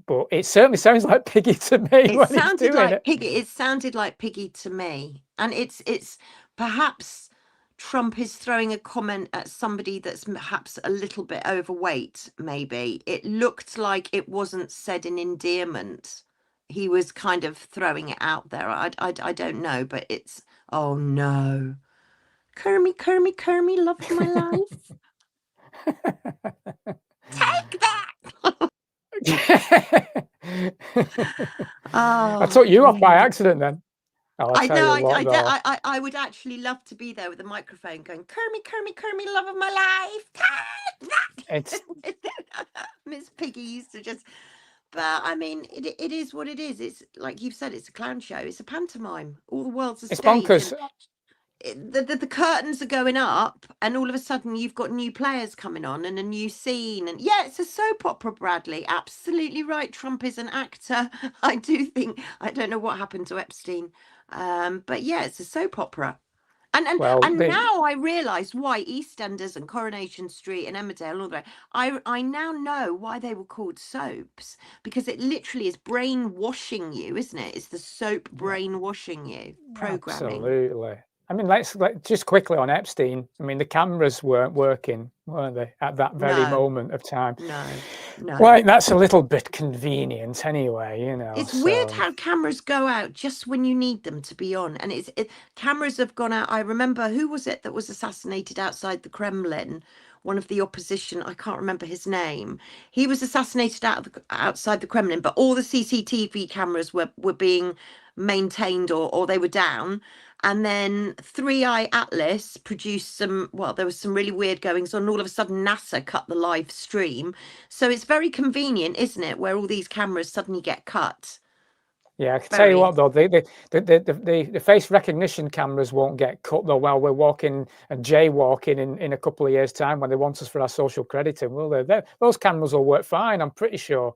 but it certainly sounds like Piggy to me. It sounded like Piggy. It sounded like Piggy to me, and it's perhaps Trump is throwing a comment at somebody that's perhaps a little bit overweight. Maybe it looked like it wasn't said in endearment. He was kind of throwing it out there. I don't know, but it's, oh no, Kermie, love of my life. Take that. I took you off by accident then. I know. I would actually love to be there with a microphone going, Kermie, love of my life. It's Miss Piggy used to just, but I mean, it is what it is. It's like you've said, it's a clown show. It's a pantomime. All the world's a it's stage. bonkers. The curtains are going up, and all of a sudden you've got new players coming on and a new scene. And yeah, it's a soap opera, Bradley. Absolutely right. Trump is an actor. I do think, I don't know what happened to Epstein. But yeah, it's a soap opera. And now I realise why EastEnders and Coronation Street and Emmerdale and all that. I now know why they were called soaps, because it literally is brainwashing you, isn't it? It's the soap brainwashing you programming. Absolutely. I mean, let's just quickly on Epstein. I mean, the cameras weren't working, weren't they, at that very moment of time? No. Well, that's a little bit convenient anyway, you know. It's weird how cameras go out just when you need them to be on. And cameras have gone out. I remember, who was it that was assassinated outside the Kremlin? One of the opposition, I can't remember his name. He was assassinated outside the Kremlin, but all the CCTV cameras were being maintained or they were down. And then 3i Atlas produced there was some really weird goings on. All of a sudden, NASA cut the live stream. So it's very convenient, isn't it, where all these cameras suddenly get cut? Yeah, I can tell you what, though, the face recognition cameras won't get cut, though, while we're walking and jaywalking in a couple of years' time when they want us for our social crediting, will they? Those cameras will work fine, I'm pretty sure.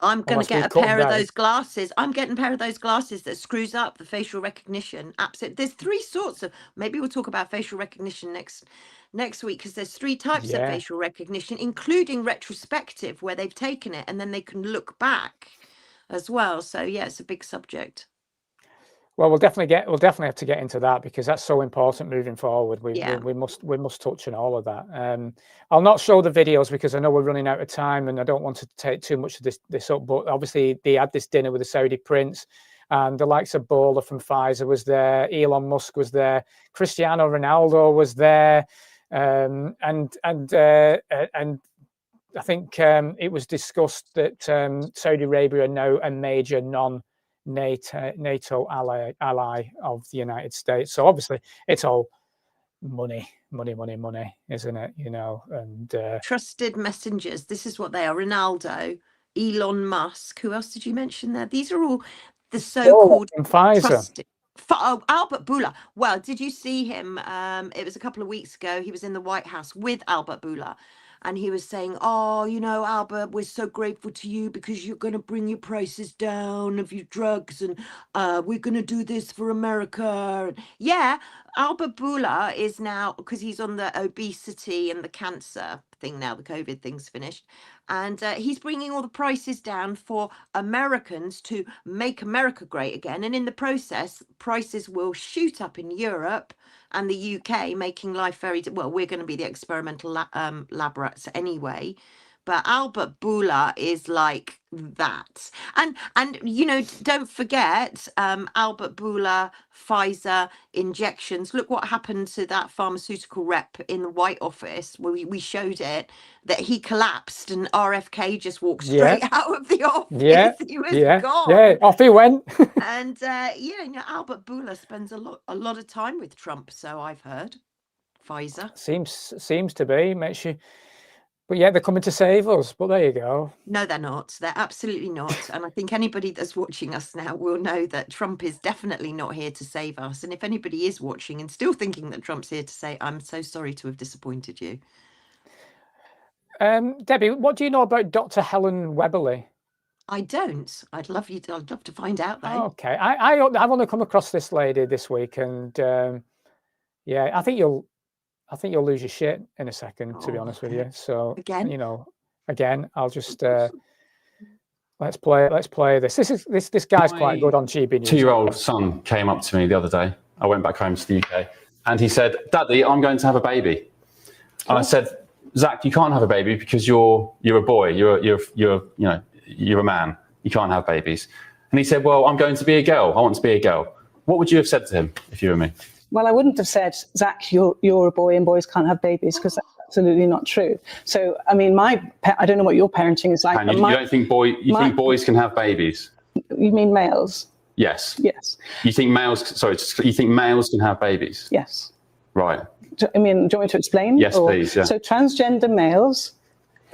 I'm going to get a pair of those glasses. I'm getting a pair of those glasses that screws up the facial recognition. Absolutely. There's three sorts of, maybe we'll talk about facial recognition next week, because there's three types of facial recognition, including retrospective, where they've taken it and then they can look back as well. So yeah, it's a big subject. Well, we'll definitely have to get into that, because that's so important moving forward. We must touch on all of that. I'll not show the videos because I know we're running out of time, and I don't want to take too much of this up. But obviously, they had this dinner with the Saudi prince, and the likes of Bola from Pfizer was there, Elon Musk was there, Cristiano Ronaldo was there, and I think it was discussed that Saudi Arabia are now a major NATO ally of the United States. So obviously it's all money, isn't it? You know, and trusted messengers. This is what they are. Ronaldo, Elon Musk. Who else did you mention there? These are all the so-called and Pfizer. trusted. Oh, Albert Bourla. Well, did you see him? It was a couple of weeks ago. He was in the White House with Albert Bourla. And he was saying, oh, you know, Albert, we're so grateful to you because you're going to bring your prices down of your drugs. And we're going to do this for America. Yeah, Albert Bourla is now, because he's on the obesity and the cancer thing now, the COVID thing's finished. And he's bringing all the prices down for Americans to make America great again. And in the process, prices will shoot up in Europe and the UK, making life very well. We're going to be the experimental lab rats anyway, but Albert Bourla is like that. And you know, don't forget Albert Bourla, Pfizer injections. Look what happened to that pharmaceutical rep in the White Office. We showed it, that he collapsed and RFK just walked straight out of the office. He was gone. Yeah, off he went. And you know, Albert Bourla spends a lot of time with Trump, so I've heard. Pfizer seems to be, makes you. But yeah, they're coming to save us. But there you go. No, they're not. They're absolutely not. And I think anybody that's watching us now will know that Trump is definitely not here to save us. And if anybody is watching and still thinking that Trump's here to say, I'm so sorry to have disappointed you. Debbie, what do you know about Dr. Helen Weberly? I don't. I'd love to find out though. Okay, I've only come across this lady this week, and yeah, I think you'll lose your shit in a second, to be honest with you. So again, you know, I'll just let's play this. This guy's quite good on GB News. 2-year-old son came up to me the other day. I went back home to the UK, and he said, "Daddy, I'm going to have a baby." And I said, "Zach, you can't have a baby because you're a boy. You're a man. You can't have babies." And he said, "Well, I'm going to be a girl. I want to be a girl." What would you have said to him if you were me? Well, I wouldn't have said, "Zach, you're a boy and boys can't have babies," because that's absolutely not true. So, I mean, I don't know what your parenting is like. And you don't think think boys can have babies? You mean males? Yes. Yes. You think males? Sorry, you think males can have babies? Yes. Right. I mean, do you want me to explain? Yes, please. Yeah. So, transgender males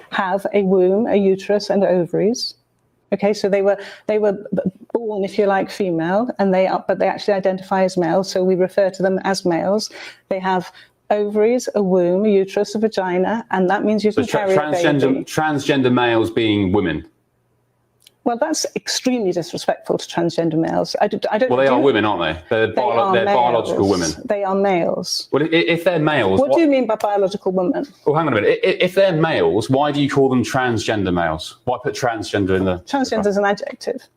have a womb, a uterus, and ovaries. Okay, so they were born, if you like, female, and but they actually identify as male. So we refer to them as males. They have ovaries, a womb, a uterus, a vagina, and that means you can carry a baby. Transgender males being women. Well, that's extremely disrespectful to transgender males. I don't. Well, they are women, aren't they? They're biological women. They are males. Well, if they're males, what do you mean by biological women? Well, hang on a minute. If they're males, why do you call them transgender males? Why put transgender in the? Transgender is an adjective.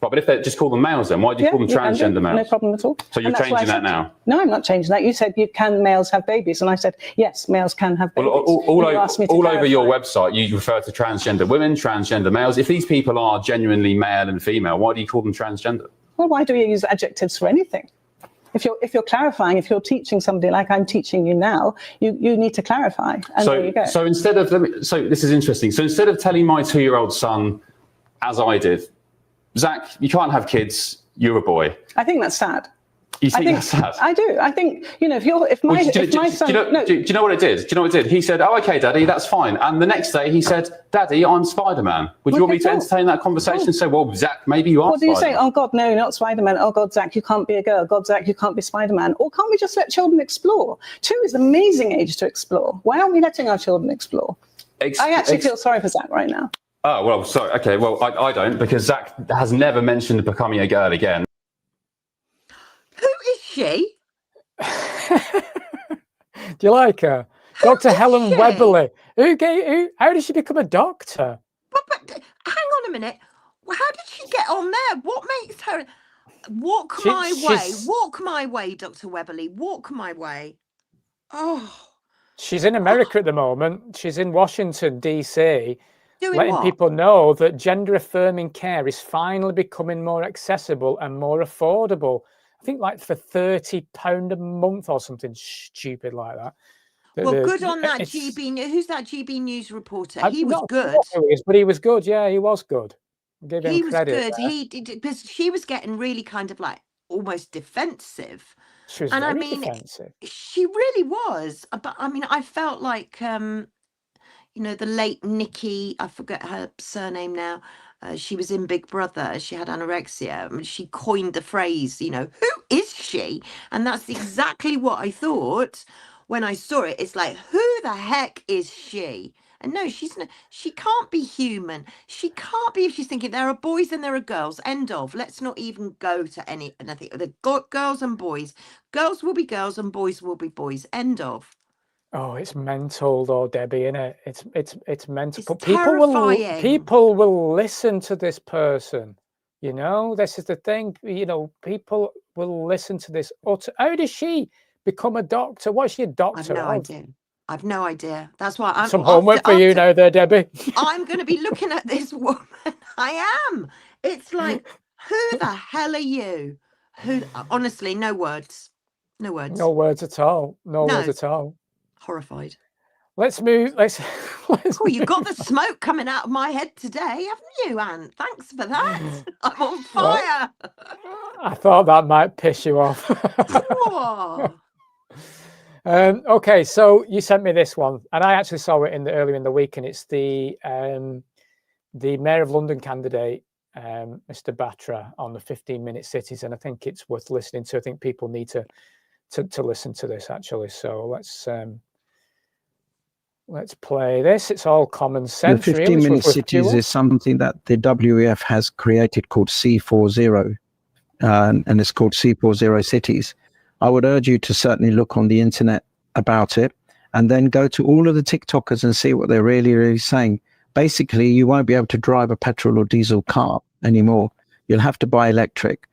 Right, but if they just call them males, then why do you call them transgender males? No problem at all. So you're changing that now? No, I'm not changing that. You said can males have babies, and I said yes, males can have babies. Well, all over your website, you refer to transgender women, transgender males. If these people are genuinely male and female, why do you call them transgender? Well, why do we use adjectives for anything? If you're clarifying, if you're teaching somebody like I'm teaching you now, you need to clarify. And there you go. So instead of this is interesting. So instead of telling my 2-year-old son, as I did, Zach, you can't have kids. You're a boy. I think that's sad. You think that's sad? I do. I think, you know, if my son... Do you know what it did? Do you know what it did? He said, "Oh, okay, Daddy, that's fine." And the next day he said, "Daddy, I'm Spider-Man." Would you want me to entertain that conversation and say, "Well, Zach, maybe you are What do you Spider-Man"? say? "Oh, God, no, you're not Spider-Man. Oh, God, Zach, you can't be a girl. God, Zach, you can't be Spider-Man." Or can't we just let children explore? 2 is an amazing age to explore. Why aren't we letting our children explore? I actually feel sorry for Zach right now. Oh, well, sorry. Okay, well, I don't, because Zach has never mentioned becoming a girl again. Who is she? Do you like her? Dr. Helen Weberly. How did she become a doctor? But hang on a minute. How did she get on there? What makes her... Walk my way, Dr. Weberly. Walk my way. Oh. She's in America at the moment. She's in Washington, D.C., letting what? people know that gender-affirming care is finally becoming more accessible and more affordable. I think like for £30 a month or something stupid like that. Well, good on that GB. Who's that GB News reporter? He was good. But he was good. Yeah, he was good. Give him credit. He was good. He did, because she was getting really kind of like almost defensive. She was very defensive. She really was. But I mean, I felt like you know, the late Nikki, I forget her surname now. She was in Big Brother. She had anorexia. I mean, she coined the phrase, you know, who is she? And that's exactly what I thought when I saw it. It's like, who the heck is she? And no, she's not, she can't be human. She can't be if she's thinking there are boys and there are girls. End of. Let's not even go to anything. They've got girls and boys. Girls will be girls and boys will be boys. End of. Oh, it's mental though, Debbie, isn't it? It's mental. It's But terrifying. people will listen to this person. You know, this is the thing. You know, people will listen to this. How does she become a doctor? What's she a doctor? I've no idea. I've no idea. That's why I'm some homework for you now, there, Debbie. I'm going to be looking at this woman. I am. It's like, who the hell are you? Who? Honestly, no words. No words. No words at all. No words at all. Horrified. Let's move. Let's oh, you got the smoke coming out of my head today, haven't you, Anne? Thanks for that. I'm on fire. Well, I thought that might piss you off. Okay, so you sent me this one, and I actually saw it earlier in the week, and it's the Mayor of London candidate, Mr. bANTer, on the 15-minute cities, and I think it's worth listening to. I think people need to listen to this actually. So let's play this. It's all common sense. The 15-minute cities is something that the WEF has created called C40, and it's called C40 cities. I would urge you to certainly look on the internet about it, and then go to all of the TikTokers and see what they're really saying. Basically, you won't be able to drive a petrol or diesel car anymore. You'll have to buy electric.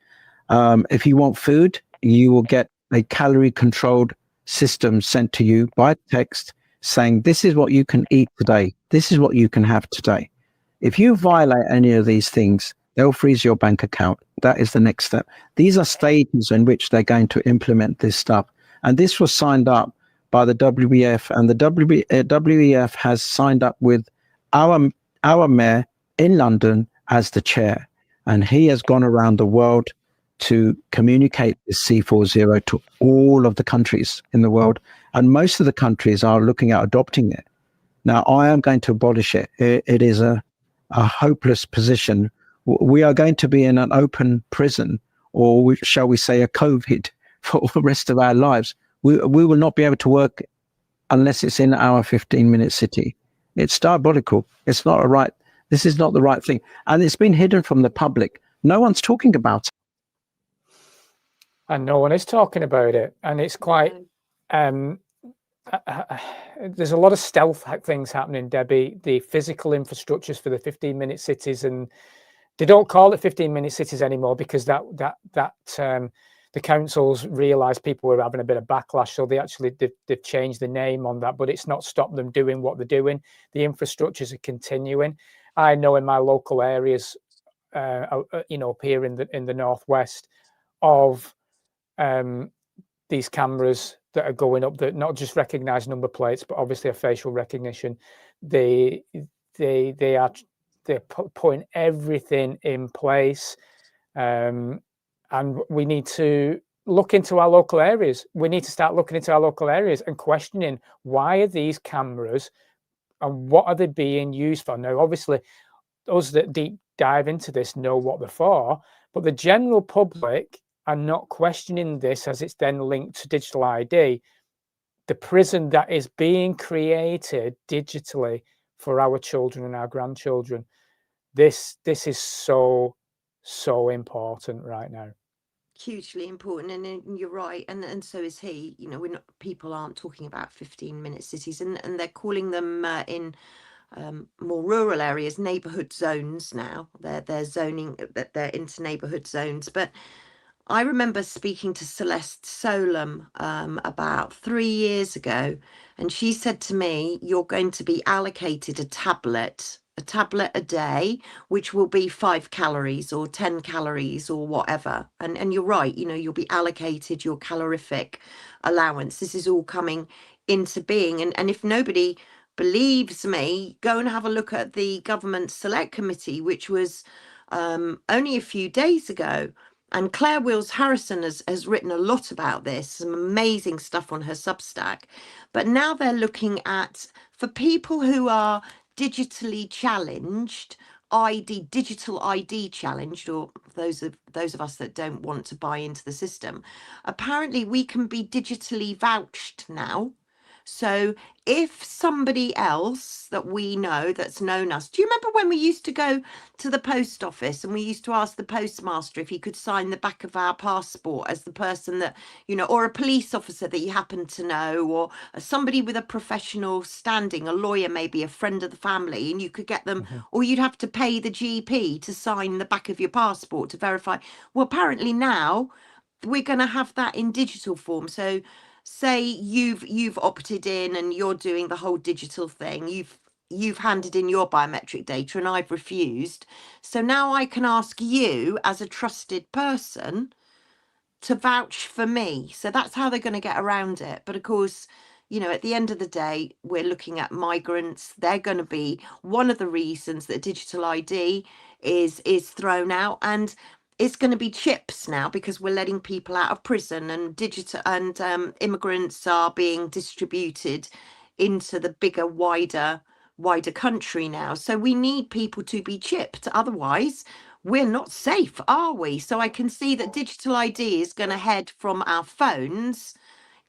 If you want food, you will get a calorie-controlled system sent to you by text saying, this is what you can eat today. This is what you can have today. If you violate any of these things, they'll freeze your bank account. That is the next step. These are stages in which they're going to implement this stuff. And this was signed up by the WEF, and the WEF has signed up with our mayor in London as the chair. And he has gone around the world to communicate this C40 to all of the countries in the world. And most of the countries are looking at adopting it. Now, I am going to abolish it. It is a hopeless position. We are going to be in an open prison, or shall we say a COVID, for the rest of our lives. We will not be able to work unless it's in our 15-minute city. It's diabolical. It's not this is not the right thing. And it's been hidden from the public. No one's talking about it. And no one is talking about it. And it's quite, there's a lot of stealth things happening, Debbie. The physical infrastructures for the 15-minute cities, and they don't call it 15-minute cities anymore because the councils realised people were having a bit of backlash, so they've changed the name on that, but it's not stopped them doing what they're doing. The infrastructures are continuing. I know in my local areas, you know, up here in the northwest, of these cameras that are going up that not just recognise number plates, but obviously a facial recognition. They're putting everything in place. And we need to look into our local areas. We need to start looking into our local areas and questioning, why are these cameras and what are they being used for? Now, obviously, us that deep dive into this know what they're for, but the general public are not questioning this as it's then linked to digital ID. The prison that is being created digitally for our children and our grandchildren. This is so important right now. Hugely important, and you're right, and so is he. You know, people aren't talking about 15-minute cities, and they're calling them in more rural areas neighborhood zones now. They're zoning that they're into neighborhood zones. But I remember speaking to Celeste Solum about 3 years ago, and she said to me, you're going to be allocated a tablet a day, which will be 5 calories or 10 calories or whatever. And you're right, you know, you'll be allocated your calorific allowance. This is all coming into being. And if nobody believes me, go and have a look at the government select committee, which was only a few days ago. And Claire Wills Harrison has written a lot about this, some amazing stuff on her Substack. But now they're looking at for people who are digitally challenged, digital ID challenged, or those of us that don't want to buy into the system, apparently we can be digitally vouched now. So if somebody else that we know that's known us, do you remember when we used to go to the post office and we used to ask the postmaster if he could sign the back of our passport as the person that, you know, or a police officer that you happen to know, or somebody with a professional standing, a lawyer, maybe a friend of the family, and you could get them, or you'd have to pay the GP to sign the back of your passport to verify. Well, apparently now we're going to have that in digital form. So say you've opted in and you're doing the whole digital thing, you've handed in your biometric data and I've refused, so now I can ask you as a trusted person to vouch for me. So that's how they're going to get around it. But of course, you know, at the end of the day, we're looking at migrants. They're going to be one of the reasons that digital ID is thrown out, and it's going to be chips now, because we're letting people out of prison, and digital and immigrants are being distributed into the bigger, wider country now. So we need people to be chipped. Otherwise, we're not safe, are we? So I can see that digital ID is going to head from our phones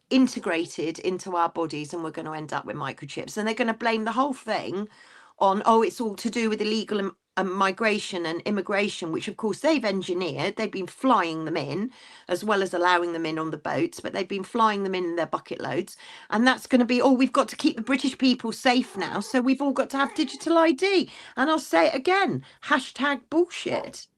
integrated into our bodies, and we're going to end up with microchips, and they're going to blame the whole thing on, oh, it's all to do with illegal migration and immigration, which of course they've engineered. They've been flying them in, as well as allowing them in on the boats, but they've been flying them in their bucket loads. And that's going to be, oh, we've got to keep the British people safe now, so we've all got to have digital ID. And I'll say it again, hashtag bullshit.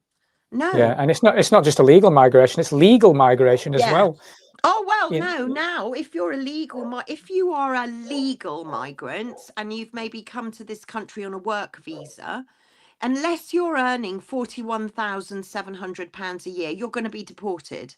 No. Yeah, and it's not just illegal migration, it's legal migration as well. Oh, well, no, now, if you're if you are a legal migrant and you've maybe come to this country on a work visa, unless you're earning £41,700 a year, you're going to be deported.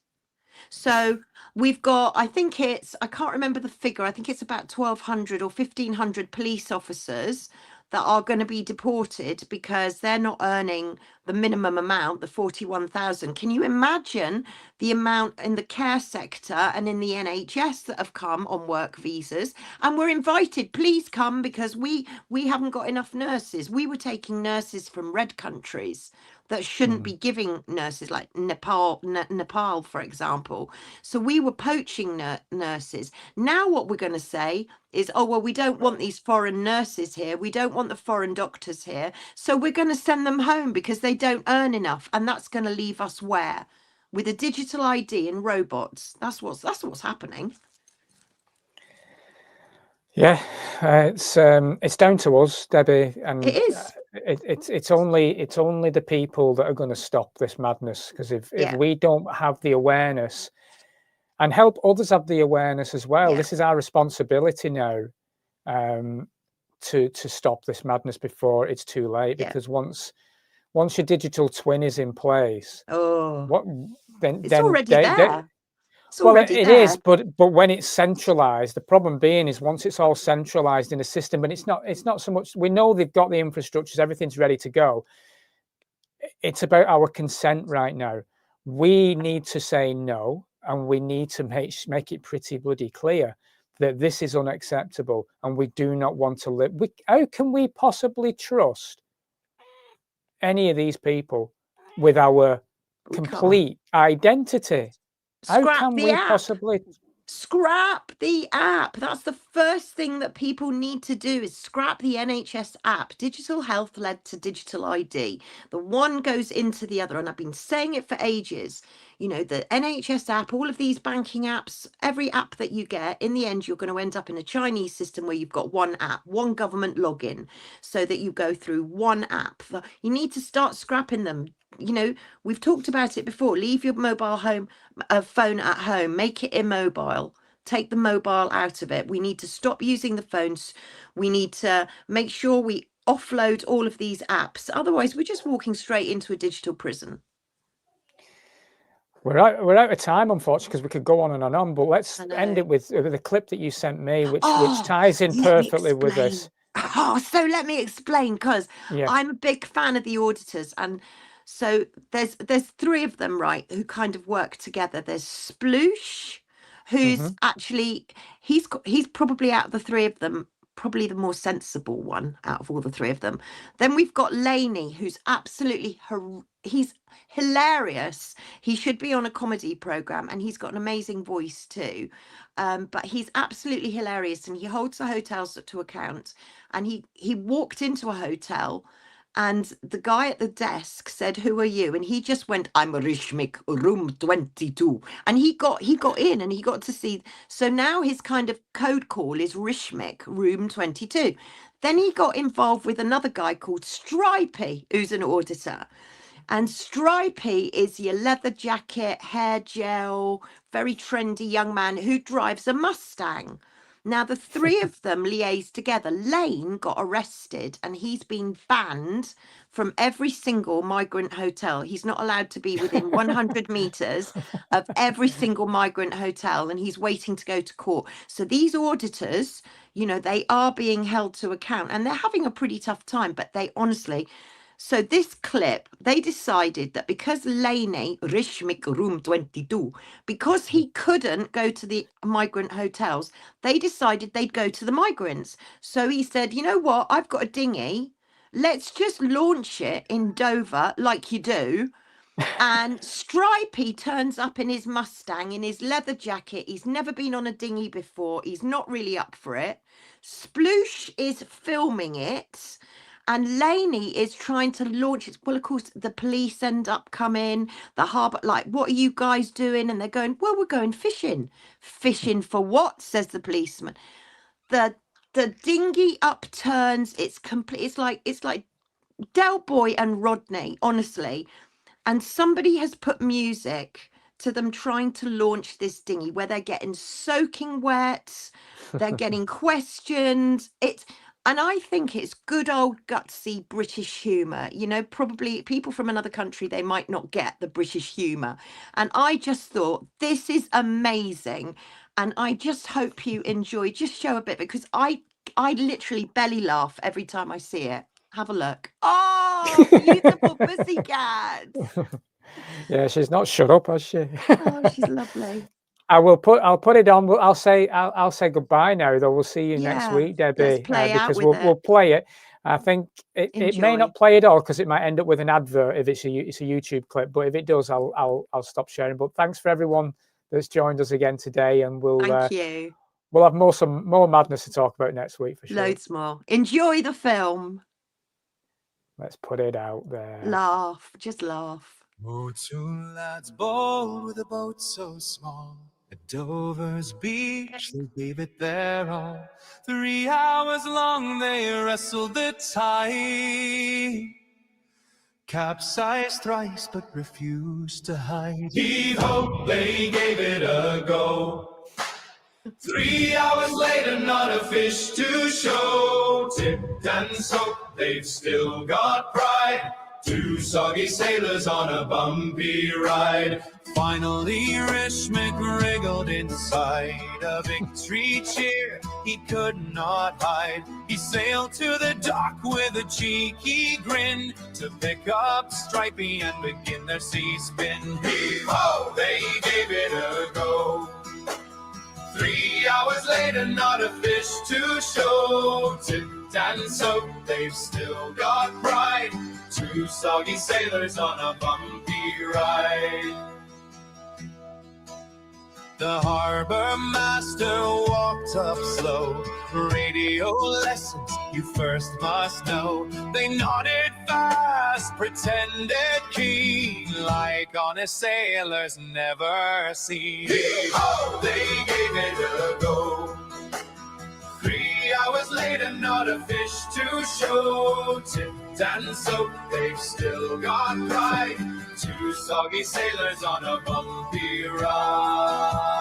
So we've got, I can't remember the figure, I think it's about 1,200 or 1,500 police officers that are going to be deported because they're not earning the minimum amount, the 41,000. Can you imagine the amount in the care sector and in the NHS that have come on work visas? And we're invited, please come, because we haven't got enough nurses. We were taking nurses from red countries that shouldn't be giving nurses, like Nepal, for example. So we were poaching nurses. Now what we're going to say is, oh, well, we don't want these foreign nurses here. We don't want the foreign doctors here. So we're going to send them home because they don't earn enough. And that's going to leave us where? With a digital ID and robots. That's what's happening. Yeah, it's down to us, Debbie, and it is. It's only the people that are going to stop this madness, because if we don't have the awareness and help others have the awareness as well, this is our responsibility now, to stop this madness before it's too late. Because once your digital twin is in place, it's already there. It is, but when it's centralized, the problem being is once it's all centralized in a system, but it's not so much, we know they've got the infrastructures, everything's ready to go. It's about our consent right now. We need to say no, and we need to make it pretty bloody clear that this is unacceptable, and we do not want to live. How can we possibly trust any of these people with our complete identity? Scrap the app. That's the first thing that people need to do, is scrap the NHS app. Digital health led to digital ID. The one goes into the other. And I've been saying it for ages. You know, the NHS app, all of these banking apps, every app that you get, in the end, you're going to end up in a Chinese system where you've got one app, one government login, so that you go through one app. You need to start scrapping them. You know, we've talked about it before. Leave your mobile phone at home, make it immobile, take the mobile out of it. We need to stop using the phones. We need to make sure we offload all of these apps. Otherwise, we're just walking straight into a digital prison. We're out of time, unfortunately, because we could go on and on, but let's end it with the clip that you sent me, which ties in perfectly with this. So let me explain, because I'm a big fan of the auditors, and so there's three of them, right, who kind of work together. There's Sploosh, who's actually he's probably, out of the three of them, probably the more sensible one out of all the three of them. Then we've got Laney, who's absolutely he's hilarious. He should be on a comedy program, and he's got an amazing voice too. But he's absolutely hilarious, and he holds the hotels to account. And he walked into a hotel, and the guy at the desk said, "Who are you?" And he just went, "I'm Rishmik, room 22." And he got in, and he got to see. So now his kind of code call is Rishmik, room 22. Then he got involved with another guy called Stripey, who's an auditor. And Stripey is your leather jacket, hair gel, very trendy young man who drives a Mustang. Now, the three of them liaised together. Lane got arrested, and he's been banned from every single migrant hotel. He's not allowed to be within 100 meters of every single migrant hotel, and he's waiting to go to court. So these auditors, you know, they are being held to account, and they're having a pretty tough time, but they honestly... So this clip, they decided that because Laney, Rishmik room 22, because he couldn't go to the migrant hotels, they decided they'd go to the migrants. So he said, you know what, I've got a dinghy. Let's just launch it in Dover like you do. And Stripey turns up in his Mustang, in his leather jacket. He's never been on a dinghy before. He's not really up for it. Sploosh is filming it. And Laney is trying to launch it. Well, of course, the police end up coming, the harbour, like, what are you guys doing? And they're going, well, we're going fishing. Fishing for what? Says the policeman. The dinghy upturns. It's complete. It's like Del Boy and Rodney, honestly. And somebody has put music to them trying to launch this dinghy where they're getting soaking wet. They're getting questioned. And I think it's good old gutsy British humour. You know, probably people from another country, they might not get the British humour. And I just thought, this is amazing. And I just hope you enjoy. Just show a bit, because I literally belly laugh every time I see it. Have a look. Oh, beautiful pussycat. Yeah, she's not shut up, has she? Oh, she's lovely. I'll put it on. I'll say goodbye now, though. We'll see you next week, Debbie. Let's play out because with we'll play it. I think it may Enjoy. not play at all because it might end up with an advert if it's a YouTube clip. But if it does, I'll stop sharing. But thanks for everyone that's joined us again today, and Thank you. We'll have more madness to talk about next week for sure. Loads more. Enjoy the film. Let's put it out there. Laugh, just laugh. Oh, two lads bold with a boat so small. At Dover's beach, they gave it their all. 3 hours long they wrestled the tide. Capsized thrice, but refused to hide. Heave-ho, they gave it a go. 3 hours later, not a fish to show. Tipped and soaked, they've still got pride. 2 soggy sailors on a bumpy ride. Finally, Rishmik wriggled inside. A victory cheer he could not hide. He sailed to the dock with a cheeky grin to pick up Stripey and begin their sea spin. Heave-ho, they gave it a go. 3 hours later, not a fish to show. Tipped and soaked, they've still got pride. 2 soggy sailors on a bumpy ride. The harbor master walked up slow. Radio lessons you first must know. They nodded fast, pretended keen, like honest sailors never seen. Heave-ho, they gave it a go. 3 hours later, not a fish to show. Tipped and soaked, they've still got pride. 2 soggy sailors on a bumpy ride.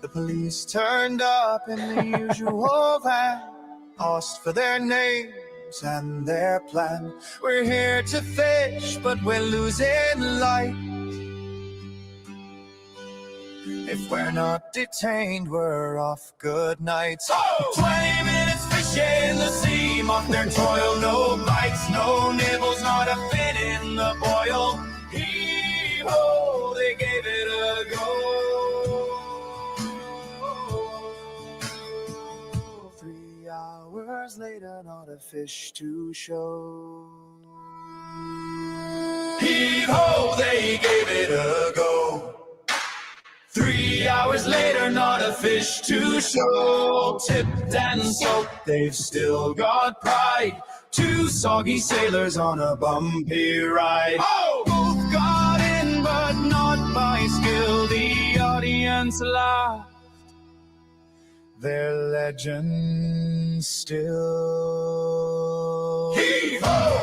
The police turned up in the usual van, asked for their names and their plan. We're here to fish, but we're losing light. If we're not detained, we're off. Good night. 20 minutes in the sea, mocked their toil. No bites, no nibbles, not a fin in the boil. Heave-ho, they gave it a go. 3 hours later, not a fish to show. Heave-ho, they gave it a go. 3 hours later, not a fish to show. Tipped and soaked, they've still got pride. 2 soggy sailors on a bumpy ride. Oh! Both got in, but not by skill. The audience laughed. Their legend still. Heave-ho!